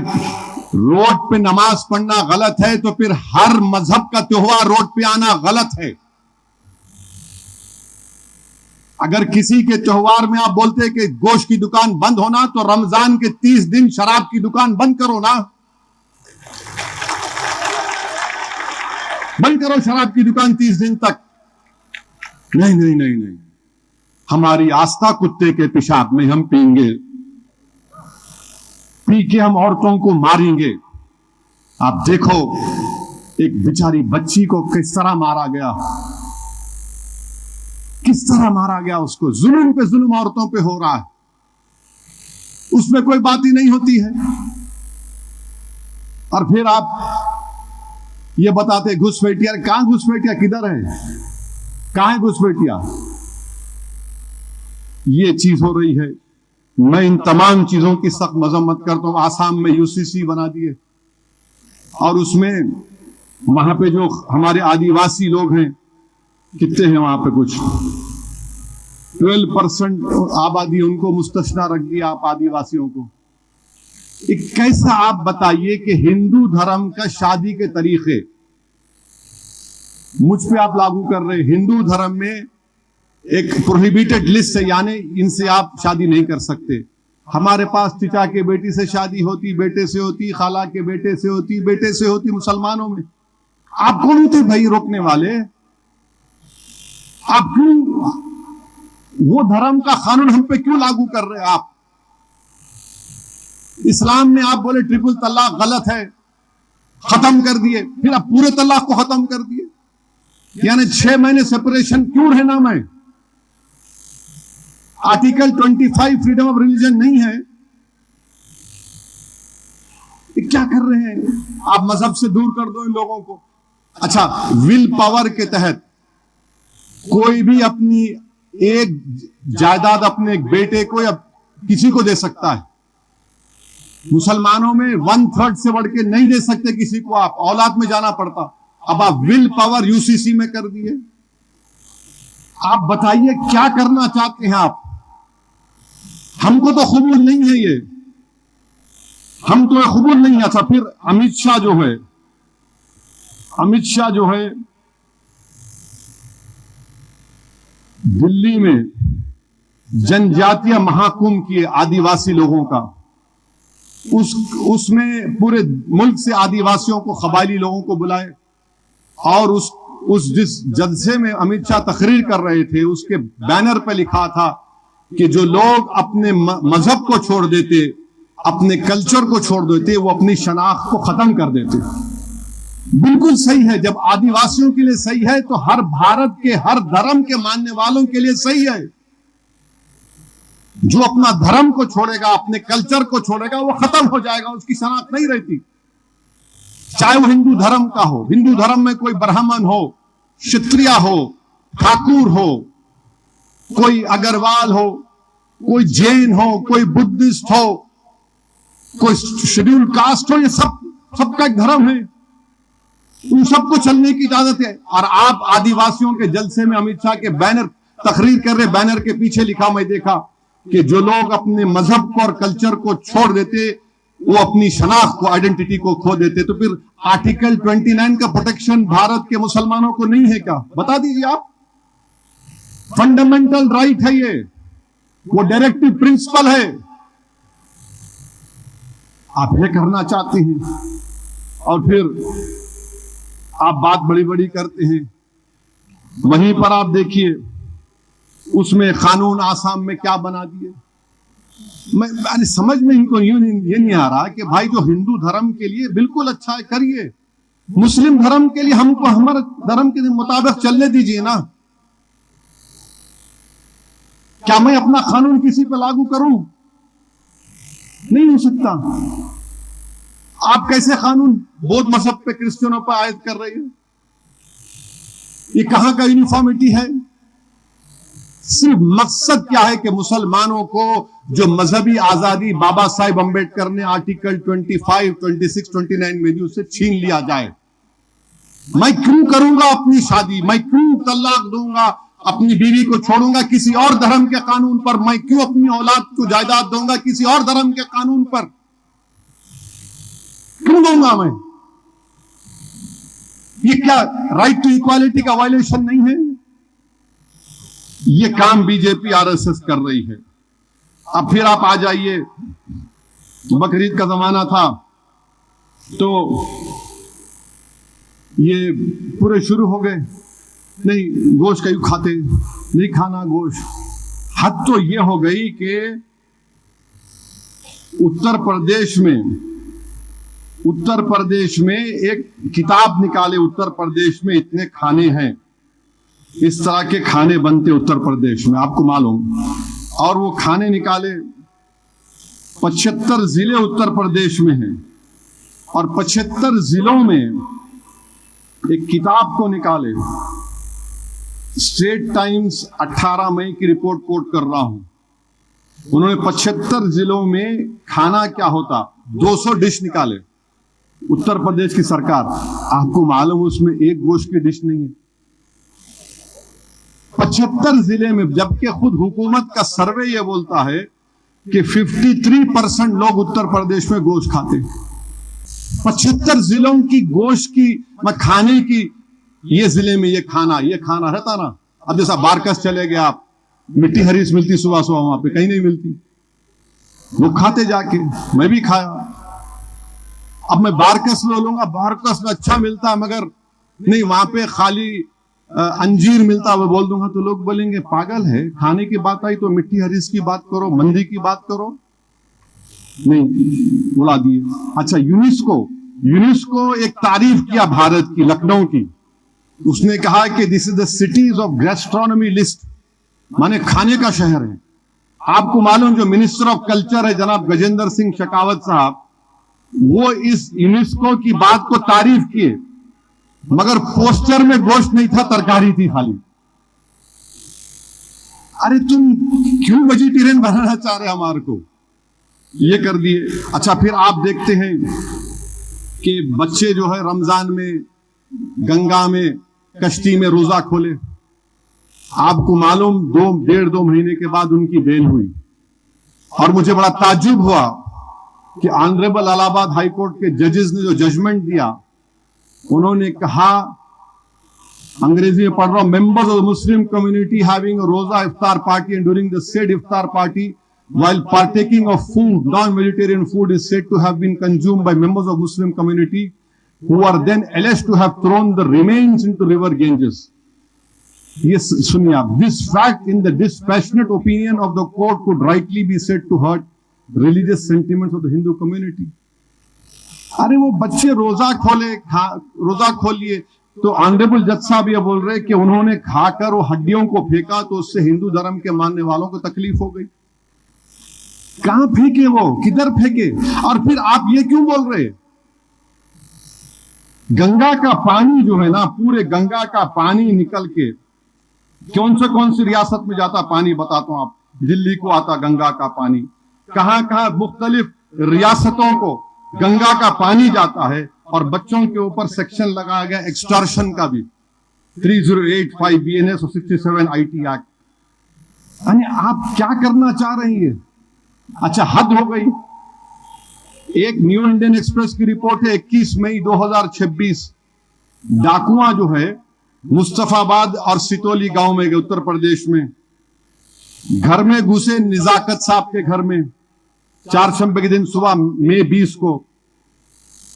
Speaker 1: रोड पे नमाज पढ़ना गलत है तो फिर हर मजहब का त्योहार रोड पे आना गलत है। अगर किसी के त्योहार में आप बोलते हैं कि गोश्त की दुकान बंद होना, तो रमजान के 30 दिन शराब की दुकान बंद करो ना, बंद करो शराब की दुकान 30 दिन तक। नहीं नहीं नहीं नहीं, हमारी आस्था कुत्ते के पेशाब में हम पीएंगे, पी के हम औरतों को मारेंगे। आप देखो एक बेचारी बच्ची को किस तरह मारा गया, किस तरह मारा गया उसको, जुल्म पे जुल्म औरतों पे हो रहा है, उसमें कोई बात ही नहीं होती है। और फिर आप ये बताते घुसपैठिया, कहां घुसपैठिया, किधर है, कहां है घुसपैठिया? ये चीज हो रही है। मैं इन तमाम चीजों की सख्त मजम्मत करता हूं। आसाम में यूसीसी बना दिए और उसमें वहां पे जो हमारे आदिवासी लोग हैं, कितने हैं वहां पे, कुछ 12% आबादी, उनको मुस्तस्ना रख दिया आप आदिवासियों को। एक कैसा, आप बताइए कि हिंदू धर्म का शादी के तरीके मुझ पे आप लागू कर रहे। हिंदू धर्म में एक प्रोहिबिटेड लिस्ट है, यानी इनसे आप शादी नहीं कर सकते। हमारे पास चिचा के बेटी से शादी होती, बेटे से होती, खाला के बेटे से होती, बेटे से होती। मुसलमानों में आप कौन थे भाई रोकने वाले? आप क्यों वो धर्म का कानून हम पे क्यों लागू कर रहे हैं आप? इस्लाम में आप बोले ट्रिपल तलाक गलत है, खत्म कर दिए, फिर आप पूरे तलाक को खत्म कर दिए। यानी 6 महीने सेपरेशन क्यों रहना? मैं आर्टिकल 25 फ्रीडम ऑफ रिलीजन नहीं है? ये क्या कर रहे हैं आप? मजहब से दूर कर दो इन लोगों को। अच्छा, विल पावर के तहत कोई भी अपनी एक जायदाद अपने एक बेटे को या किसी को दे सकता है। मुसलमानों में 1/3 से बढ़ के नहीं दे सकते किसी को, आप औलाद में जाना पड़ता। अब आप विल पावर यूसीसी में कर दिए। आप बताइए क्या करना चाहते हैं आप? हमको तो कबूल नहीं है ये, हम तो कबूल नहीं है। अच्छा, फिर अमित शाह जो है दिल्ली में जनजातीय महाकुंभ किए आदिवासी लोगों का, उसमें पूरे मुल्क से आदिवासियों को, कबायली लोगों को बुलाए और जिस जलसे में अमित शाह तकरीर कर रहे थे, उसके बैनर पर लिखा था कि जो लोग अपने मजहब को छोड़ देते, अपने कल्चर को छोड़ देते, वो अपनी शनाख्त को खत्म कर देते। बिल्कुल सही है। जब आदिवासियों के लिए सही है तो हर भारत के हर धर्म के मानने वालों के लिए सही है। जो अपना धर्म को छोड़ेगा, अपने कल्चर को छोड़ेगा, वो खत्म हो जाएगा, उसकी शनाख्त नहीं रहती। चाहे वो हिंदू धर्म का हो, हिंदू धर्म में कोई ब्राह्मण हो, क्षत्रिय हो, ठाकुर हो, कोई अग्रवाल हो, कोई जैन हो, कोई बुद्धिस्ट हो, कोई शेड्यूल कास्ट हो, ये सबका एक धर्म है, उन सबको चलने की इजाजत है। और आप आदिवासियों के जलसे में अमित शाह के बैनर तकरीर कर रहे, बैनर के पीछे लिखा, मैं देखा कि जो लोग अपने मजहब को और कल्चर को छोड़ देते, वो अपनी शनाख्त को, आइडेंटिटी को खो देते। तो फिर आर्टिकल 29 का प्रोटेक्शन भारत के मुसलमानों को नहीं है क्या? बता दीजिए आप। फंडामेंटल राइट है ये, वो डायरेक्टिव प्रिंसिपल है। आप ये करना चाहते हैं और फिर आप बात बड़ी बड़ी करते हैं। वहीं पर आप देखिए उसमें कानून आसाम में क्या बना दिए। मैं समझ में इनको ये नहीं आ रहा कि भाई जो हिंदू धर्म के लिए बिल्कुल अच्छा है करिए, मुस्लिम धर्म के लिए हमको हमारे धर्म के मुताबिक चलने दीजिए ना। क्या मैं अपना कानून किसी पर लागू करूं? नहीं हो सकता। आप कैसे कानून बौद्ध मजहब पे, क्रिश्चियनों पर आयद कर रहे हैं? ये कहां का यूनिफॉर्मिटी है? सिर्फ मकसद क्या है कि मुसलमानों को जो मजहबी आजादी बाबा साहेब अंबेडकर ने आर्टिकल 25, 26, 29 में दी, उससे छीन लिया जाए। मैं क्यों करूंगा अपनी शादी, मैं क्यों तलाक दूंगा, अपनी बीवी को छोड़ूंगा किसी और धर्म के कानून पर, मैं क्यों अपनी औलाद को जायदाद दूंगा किसी और धर्म के कानून पर, क्यों दूंगा मैं? ये क्या राइट टू इक्वालिटी का वायलेशन नहीं है? ये काम बीजेपी आरएसएस कर रही है। अब फिर आप आ जाइए, बकरीद का जमाना था तो ये पूरे शुरू हो गए, नहीं गोश्त क्यों खाते, नहीं खाना गोश्त। हद तो ये हो गई कि उत्तर प्रदेश में एक किताब निकाले, उत्तर प्रदेश में इतने खाने हैं, इस तरह के खाने बनते उत्तर प्रदेश में, आपको मालूम। और वो खाने निकाले, 75 जिले उत्तर प्रदेश में हैं और 75 जिलों में एक किताब को निकाले। स्टेट टाइम्स 18 मई की रिपोर्ट कोट कर रहा हूं, उन्होंने 75 जिलों में खाना क्या होता 200 डिश निकाले। उत्तर प्रदेश की सरकार, आपको मालूम उसमें एक गोश्त की डिश नहीं है 75 जिले में, जबकि खुद हुकूमत का सर्वे यह बोलता है कि 53% लोग उत्तर प्रदेश में गोश्त खाते हैं। 75 जिलों की गोश्त की खाने की, ये जिले में ये खाना रहता ना। अब जैसा बारकस चले गए आप, मिट्टी हरीस मिलती सुबह सुबह, वहां पे कहीं नहीं मिलती, लोग खाते जाके, मैं भी खाया। अब मैं बारकस ले लूंगा, बारकस में अच्छा मिलता है मगर नहीं, वहां पे खाली अंजीर मिलता, वो बोल दूंगा तो लोग बोलेंगे पागल है, खाने की बात आई तो मिट्टी हरीस की बात करो, मंदी की बात करो, नहीं उड़ा दिए। अच्छा, यूनेस्को एक तारीफ किया भारत की, लखनऊ की, उसने कहा कि this is the cities of gastronomy list, माने खाने का शहर है। आपको मालूम जो मिनिस्टर ऑफ कल्चर है जनाब गजेंद्र सिंह शेखावत साहब, वो इस यूनेस्को की बात को तारीफ किए, मगर पोस्टर में गोश्त नहीं था, तरकारी थी खाली। अरे तुम क्यों वेजिटेरियन बनाना चाह रहे हमारे को, ये कर दिए। अच्छा, फिर आप देखते हैं कि बच्चे जो है रमजान में गंगा में कश्ती में रोजा खोले, आपको मालूम 1.5-2 महीने के बाद उनकी बेल हुई। और मुझे बड़ा ताज्जुब हुआ कि ऑनरेबल इलाहाबाद हाई कोर्ट के जजेस ने जो जजमेंट दिया, उन्होंने कहा, अंग्रेजी में पढ़ रहा हूं, members of the Muslim community having a roza iftar party and during the said iftar party while partaking of food, non-vegetarian food is said to have been consumed by members of Muslim community who are then alleged to have thrown the remains into river Ganges. Yes, सुनिए आप, this fact in the dispassionate opinion of the court could rightly be said to hurt religious sentiments of the Hindu community. अरे वो बच्चे रोजा खोलिए, तो honourable जज साहब ये बोल रहे कि उन्होंने खाकर वो हड्डियों को फेंका तो उससे हिंदू धर्म के मानने वालों को तकलीफ हो गई। कहां फेंके वो, किधर फेंके? और फिर आप ये क्यों बोल रहे? गंगा का पानी जो है ना, पूरे गंगा का पानी निकल के कौन सी रियासत में जाता पानी, बताता हूं आप। दिल्ली को आता गंगा का पानी, कहां कहां मुख्तलिफ रियासतों को गंगा का पानी जाता है। और बच्चों के ऊपर सेक्शन लगाया गया एक्सटॉर्शन का भी, 3085 BNS और 67 IT एक्ट। यानी आप क्या करना चाह रही है? अच्छा, हद हो गई। एक न्यू इंडियन एक्सप्रेस की रिपोर्ट है 21 मई 2026, डाकुआ जो है मुस्तफाबाद और सितोली गांव में गए उत्तर प्रदेश में, घर में घुसे निजाकत साहब के घर में, 4 शंबे के दिन सुबह मई 20 को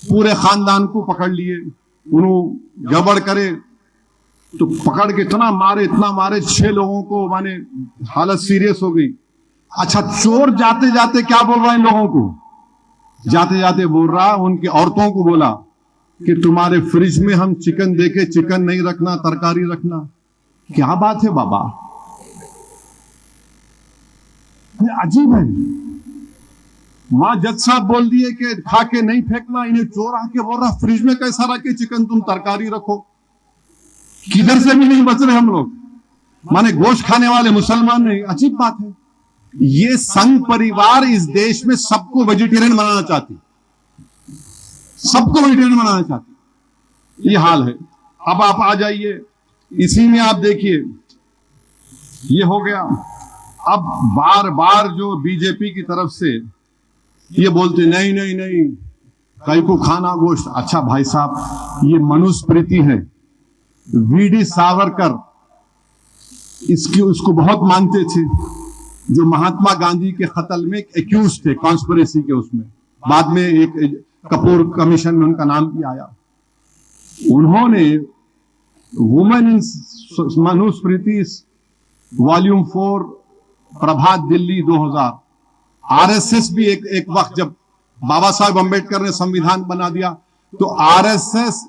Speaker 1: पूरे खानदान को पकड़ लिए। उन्होंने गड़बड़ करे तो पकड़ के इतना मारे 6 लोगों को, माने हालत सीरियस हो गई। अच्छा, चोर जाते जाते क्या बोल रहा है इन लोगों को? जाते जाते बोल रहा, उनकी औरतों को बोला कि तुम्हारे फ्रिज में हम चिकन देके चिकन नहीं रखना, तरकारी रखना। क्या बात है बाबा, अजीब है। वहां जज साहब बोल दिए कि खा के नहीं फेंकना, इन्हें चोर आके बोल रहा फ्रिज में कैसा रखे चिकन, तुम तरकारी रखो। किधर से भी नहीं बच रहे हम लोग, माने गोश्त खाने वाले मुसलमान नहीं। अजीब बात है। ये संघ परिवार इस देश में सबको वेजिटेरियन बनाना चाहती, सबको वेजिटेरियन बनाना चाहती, ये हाल है। अब आप आ जाइए, इसी में आप देखिए ये हो गया। अब बार बार जो बीजेपी की तरफ से ये बोलते नहीं नहीं नहीं कई को खाना गोश्त। अच्छा भाई साहब, ये मनुस्मृति है। वीडी सावरकर इसकी उसको बहुत मानते थे, जो महात्मा गांधी के कत्ल में एक्यूज थे कॉन्स्पिरेसी के। उसमें बाद में एक कपूर कमीशन में उनका नाम भी आया। उन्होंने women in Manusmriti volume 4 Prabhat Delhi 2000, RSS भी एक वक्त जब बाबा साहब अंबेडकर ने संविधान बना दिया तो आरएसएस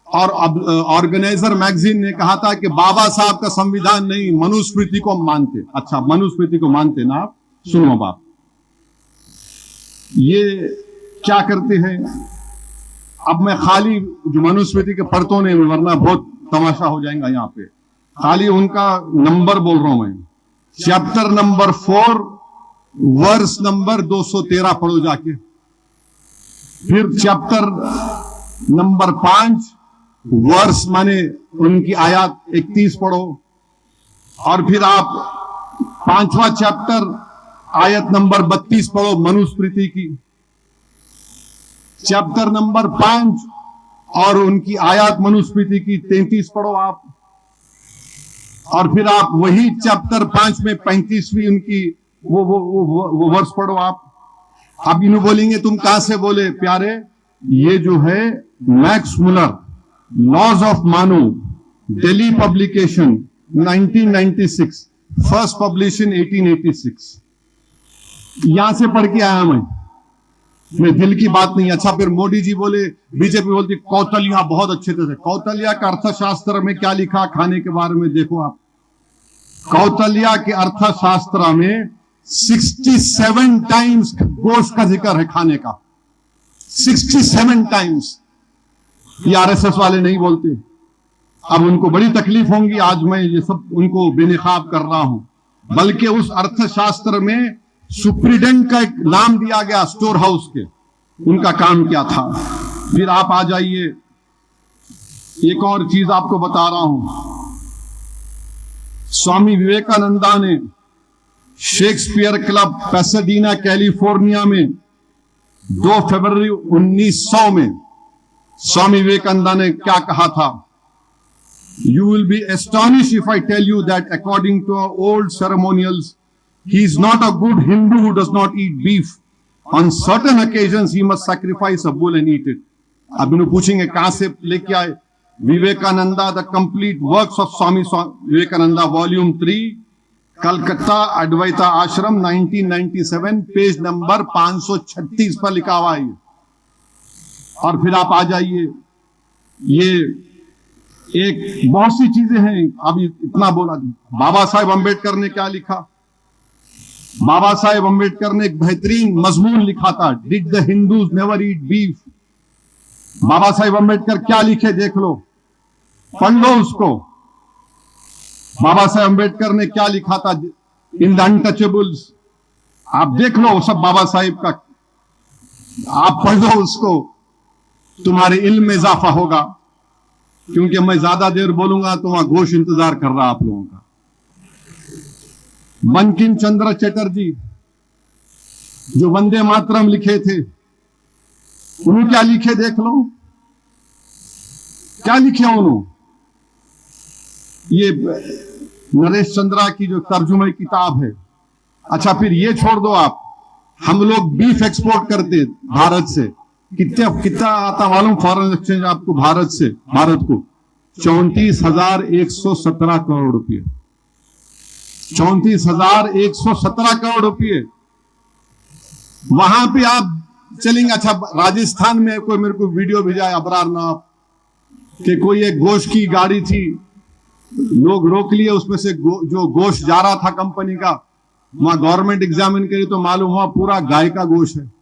Speaker 1: और ऑर्गेनाइजर मैगजीन ने कहा था कि बाबा साहब का संविधान नहीं, मनुस्मृति को मानते। अच्छा, मनुस्मृति को मानते ना आप? सुनो बाप, ये क्या करते हैं। अब मैं खाली जो मनुस्मृति के पढ़तों ने, वरना बहुत तमाशा हो जाएगा यहाँ पे, खाली उनका नंबर बोल रहा हूं मैं। चैप्टर नंबर 4 वर्स नंबर 213 पढ़ो जाके। फिर चैप्टर नंबर 5 वर्स माने उनकी आयत 31 पढ़ो। और फिर आप 5वां चैप्टर आयत नंबर 32 पढ़ो मनुस्मृति की। चैप्टर नंबर 5 और उनकी आयत मनुस्मृति की 33 पढ़ो आप। और फिर आप वही चैप्टर 5 में 35वीं उनकी वो वर्ष पढ़ो आप। अब इन्हें बोलेंगे तुम कहां से बोले प्यारे, ये जो है मैक्स मुलर लॉज ऑफ मानो, दिल्ली पब्लिकेशन 1996, फर्स्ट पब्लिशन 1886, यहां से पढ़ के आया मैं दिल की बात नहीं। अच्छा, फिर मोदी जी बोले, बीजेपी बोलती कौतल्या बहुत अच्छे थे। कौतल्या का अर्थशास्त्र में क्या लिखा खाने के बारे में देखो आप। कौतल्या के अर्थशास्त्र में 67 टाइम्स गोश्त का जिक्र है खाने का, 67 टाइम्स। ये आरएसएस वाले नहीं बोलते। अब उनको बड़ी तकलीफ होंगी, आज मैं ये सब उनको बेनिकाब कर रहा हूं। बल्कि उस अर्थशास्त्र में सुप्रीडेंट का एक नाम दिया गया, स्टोर हाउस के, उनका काम क्या था। फिर आप आ जाइए, एक और चीज आपको बता रहा हूं। स्वामी विवेकानंदा ने शेक्सपियर क्लब पैसाडीना कैलिफोर्निया में 2 फरवरी 1900 में स्वामी विवेकानंदा ने क्या कहा था। You will be astonished if I tell you that according to our old ceremonials, he is not a good Hindu who does not eat beef. On certain occasions, he must sacrifice a bull and eat it. अब इन्हें पूछेंगे कहां से लेके आए। Vivekananda the complete works of Swami Vivekananda volume 3, Calcutta Advaita आश्रम 1997, page number 536 पर लिखा हुआ है। और फिर आप आ जाइए, ये एक बहुत सी चीजें हैं। अब इतना बोला, बाबा साहेब अंबेडकर ने क्या लिखा। बाबा साहेब अंबेडकर ने एक बेहतरीन मजमून लिखा था, did the Hindus never eat beef. Baba Saheb Ambedkar क्या लिखे देख लो, पढ़ लो उसको। बाबा साहेब अंबेडकर ने क्या लिखा था इन द अनटचेबल्स, आप देख लो सब बाबा साहेब का, आप पढ़ लो उसको, तुम्हारे इल्म में इजाफा होगा। क्योंकि मैं ज्यादा देर बोलूंगा तो वहां घोष इंतजार कर रहा आप लोगों का। बंकिम चंद्र चटर्जी जो वंदे मातरम लिखे थे, उन्होंने क्या लिखे देख लो, क्या लिखे उन्होंने। ये नरेश चंद्रा की जो तर्जुमे किताब है। अच्छा, फिर ये छोड़ दो आप, हम लोग बीफ एक्सपोर्ट करते भारत से, कितना आता मालूम फॉरेन एक्सचेंज आपको भारत से, भारत को 34,117 करोड़ रुपये, 34,117 करोड़ रुपये। वहां पे आप चलेंगे। अच्छा, राजस्थान में कोई मेरे को वीडियो भेजा है अबरारनाथ कि कोई एक गोश्त की गाड़ी थी, लोग रोक लिए, उसमें से जो गोश्त जा रहा था कंपनी का, वहां गवर्नमेंट एग्जामिन करी तो मालूम हुआ पूरा गाय का गोश्त है।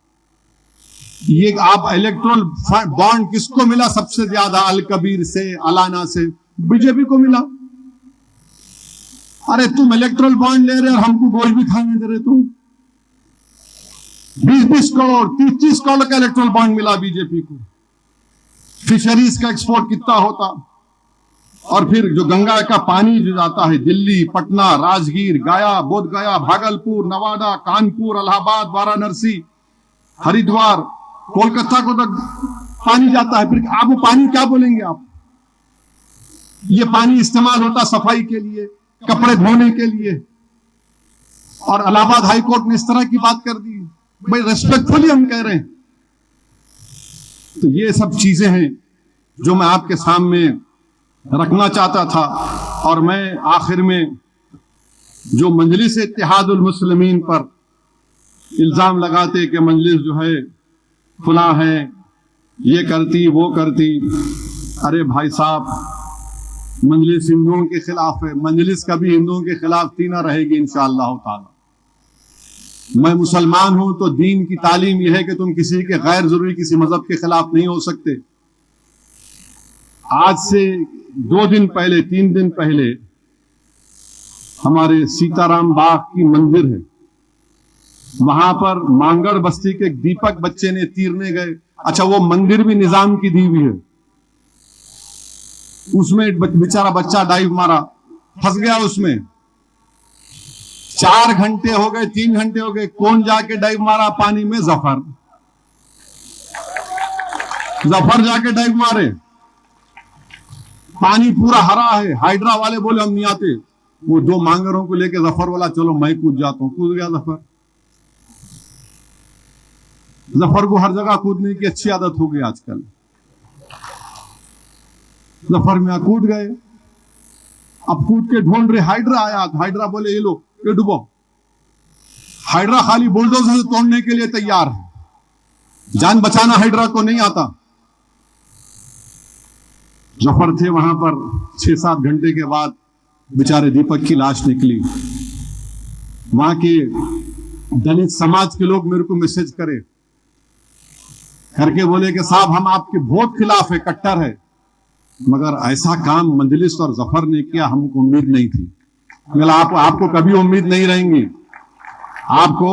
Speaker 1: ये आप इलेक्ट्रोल बॉन्ड किसको मिला सबसे ज्यादा? अल कबीर से, अलाना से, बीजेपी को मिला। अरे तुम इलेक्ट्रोल बॉन्ड ले रहे और हमको गोश्त भी खाने दे रहे। तुम 20-20 करोड़ 30-30 करोड़ का इलेक्ट्रोल बॉन्ड मिला बीजेपी को। फिशरीज का एक्सपोर्ट कितना होता, और फिर जो गंगा का पानी जो जाता है दिल्ली, पटना, राजगीर, गया, बोधगया, भागलपुर, नवादा, कानपुर, इलाहाबाद, वाराणसी, हरिद्वार, कोलकाता को तक पानी जाता है। फिर आप वो पानी क्या बोलेंगे आप? ये पानी इस्तेमाल होता सफाई के लिए, कपड़े धोने के लिए, और इलाहाबाद हाई कोर्ट ने इस तरह की बात कर दी। भाई रेस्पेक्टफुली हम कह रहे हैं। तो ये सब चीजें हैं जो मैं आपके सामने रखना चाहता था। और मैं आखिर में जो मजलिस इत्तेहादुल मुस्लिमीन पर इल्जाम लगाते कि मजलिस जो है फुला है, ये करती वो करती, अरे भाई साहब, मजलिस हिंदुओं के खिलाफ है। मजलिस कभी हिंदुओं के खिलाफ थी ना रहेगी इंशाअल्लाह ताला। मैं मुसलमान हूं तो दीन की तालीम यह है कि तुम किसी के गैर जरूरी किसी मजहब के खिलाफ नहीं हो सकते। आज से 2 दिन पहले 3 दिन पहले हमारे सीताराम बाग की मंदिर है, वहां पर मांगड़ बस्ती के दीपक बच्चे ने तीरने गए। अच्छा, वो मंदिर भी निजाम की दी हुई है, उसमें बेचारा बच्चा डाइव मारा, फंस गया उसमें। 4 घंटे हो गए, 3 घंटे हो गए, कौन जाके डाइव मारा पानी में? जफर जाके डाइव मारे। पानी पूरा हरा है। हाइड्रा वाले बोले हम नहीं आते। वो 2 मांगरों को लेके जफर बोला चलो मैं कूद जाता हूं। कूद गया जफर। जफर को हर जगह कूदने की अच्छी आदत हो गई आजकल। जफर में कूद गए। अब कूद के ढूंढ रहे, हाइड्रा आया। हाइड्रा बोले ये लो, ये डूबो। हाइड्रा खाली बुलडोजर से तोड़ने के लिए तैयार है, जान बचाना हाइड्रा को नहीं आता। जफर थे वहां पर। 6-7 घंटे के बाद बेचारे दीपक की लाश निकली। वहां के दलित समाज के लोग मेरे को मैसेज करके बोले कि साहब हम आपके बहुत खिलाफ है, कट्टर है, मगर ऐसा काम मजलिस और जफर ने किया, हमको उम्मीद नहीं थी। बोला आपको कभी उम्मीद नहीं रहेंगी, आपको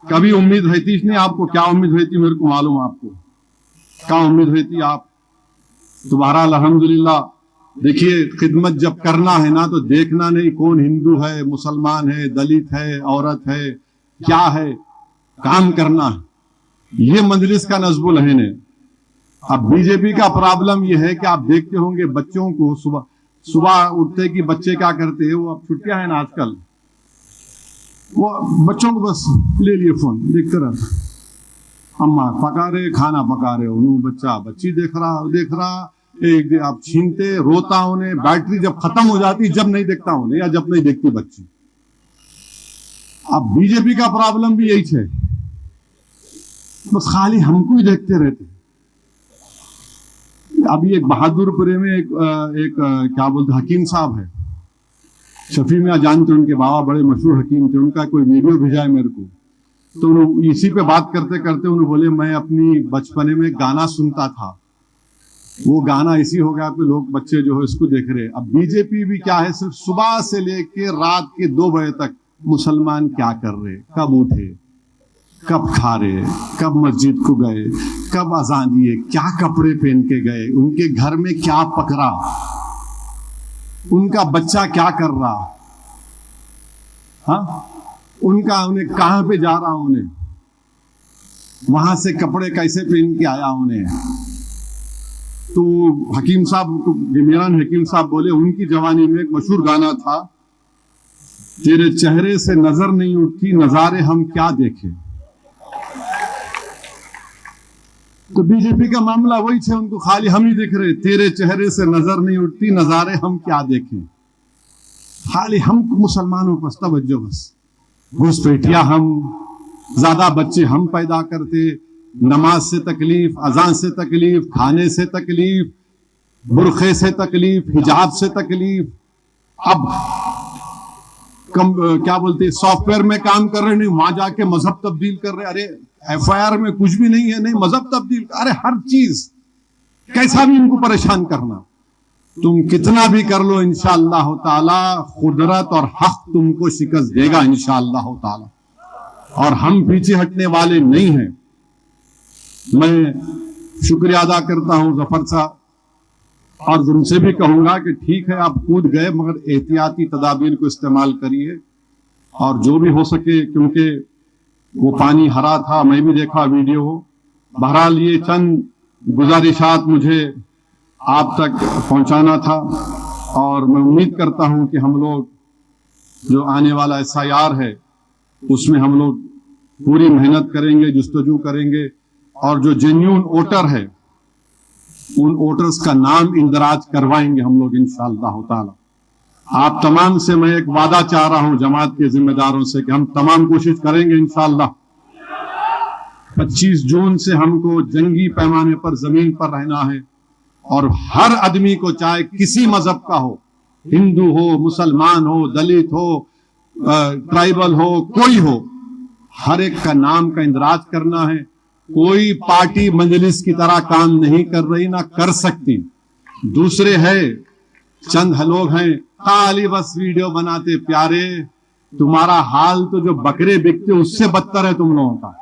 Speaker 1: कभी उम्मीद रहती नहीं। आपको क्या उम्मीद रहती मेरे को मालूम, आपको क्या उम्मीद रहती आप। तो बहरहाल अल्हम्दुलिल्लाह, देखिए खिदमत जब करना है ना तो देखना नहीं कौन हिंदू है, मुसलमान है, दलित है, औरत है, क्या है, काम करना है। ये मजलिस का नज़्बुल है ने। अब बीजेपी का प्रॉब्लम यह है कि आप देखते होंगे बच्चों को सुबह उठते कि बच्चे क्या करते हैं, वो अब छुट्टियां हैं ना आजकल, वो बच्चों को बस ले लिए फोन, देखते रहते, अम्मा पका रहे, खाना पका रहे, उन्होंने बच्चा बच्ची देख रहा एक आप छीनते, रोता उन्हें, बैटरी जब खत्म हो जाती जब नहीं देखता उन्हें, या जब नहीं देखती बच्ची। अब बीजेपी का प्रॉब्लम भी यही है, बस खाली हमको ही देखते रहते। अभी एक बहादुरपुरे में एक क्या बोलते हकीम साहब है, शफी मियां जानते, उनके बाबा बड़े मशहूर हकीम थे, उनका कोई वीडियो भेजा है मेरे को। तो इसी पे बात करते करते उन्होंने बोले मैं अपनी बचपने में गाना सुनता था, वो गाना इसी हो गया कि लोग बच्चे जो है इसको देख रहे। अब बीजेपी भी क्या है, सिर्फ सुबह से लेके रात के 2 बजे तक मुसलमान क्या कर रहे, कब उठे, कब खा रहे, कब मस्जिद को गए, कब अजान दिए, क्या कपड़े पहन के गए, उनके घर में क्या पकड़ा, उनका बच्चा क्या कर रहा, हाँ, उन्हें कहां पे जा रहा, उन्हें वहां से कपड़े कैसे पहन के आया उन्हें। तो हकीम साहब, मीरान हकीम साहब बोले उनकी जवानी में एक मशहूर गाना था, तेरे चेहरे से नजर नहीं उठती नजारे हम क्या देखें। तो बीजेपी का मामला वही है, उनको खाली हम ही दिख रहे, तेरे चेहरे से नजर नहीं उठती नजारे हम क्या देखें। खाली हम मुसलमानों पर तवज्जो, बस घुसपैठिया हम, ज्यादा बच्चे हम पैदा करते, नमाज से तकलीफ, अजान से तकलीफ, खाने से तकलीफ, बुरखे से तकलीफ, हिजाब से तकलीफ। अब क्या बोलते सॉफ्टवेयर में काम कर रहे, नहीं वहां जाके मजहब तब्दील कर रहे। अरे FIR में कुछ भी नहीं है, नहीं मजहब तब्दील, अरे हर चीज कैसा भी इनको परेशान करना। तुम कितना भी कर लो इंशाअल्लाह ताला कुदरत और हक तुमको शिकस्त देगा इंशाअल्लाह ताला, और हम पीछे हटने वाले नहीं हैं। मैं शुक्रिया अदा करता हूं जफर साहब और उनसे भी कहूंगा कि ठीक है आप कूद गए मगर एहतियाती तदाबीर को इस्तेमाल करिए और जो भी हो सके, क्योंकि वो पानी हरा था, मैं भी देखा वीडियो। बहरहाल ये चंद गुजारिशात मुझे आप तक पहुंचाना था और मैं उम्मीद करता हूं कि हम लोग जो आने वाला SIR है उसमें हम लोग पूरी मेहनत करेंगे, जुस्तजू करेंगे और जो जेन्युइन वोटर है उन वोटर्स का नाम इंदराज करवाएंगे हम लोग इंशाअल्लाह ताला। आप तमाम से मैं एक वादा चाह रहा हूं जमात के जिम्मेदारों से कि हम तमाम कोशिश करेंगे इंशाअल्लाह 25 जून से हमको जंगी पैमाने पर जमीन पर रहना है और हर आदमी को, चाहे किसी मजहब का हो, हिंदू हो, मुसलमान हो, दलित हो, ट्राइबल हो, कोई हो, हर एक का नाम का इंदराज करना है। कोई पार्टी मजलिस की तरह काम नहीं कर रही, ना कर सकती। दूसरे है चंद लोग हैं खाली बस वीडियो बनाते, प्यारे तुम्हारा हाल तो जो बकरे बिकते उससे बदतर है तुम लोगों का।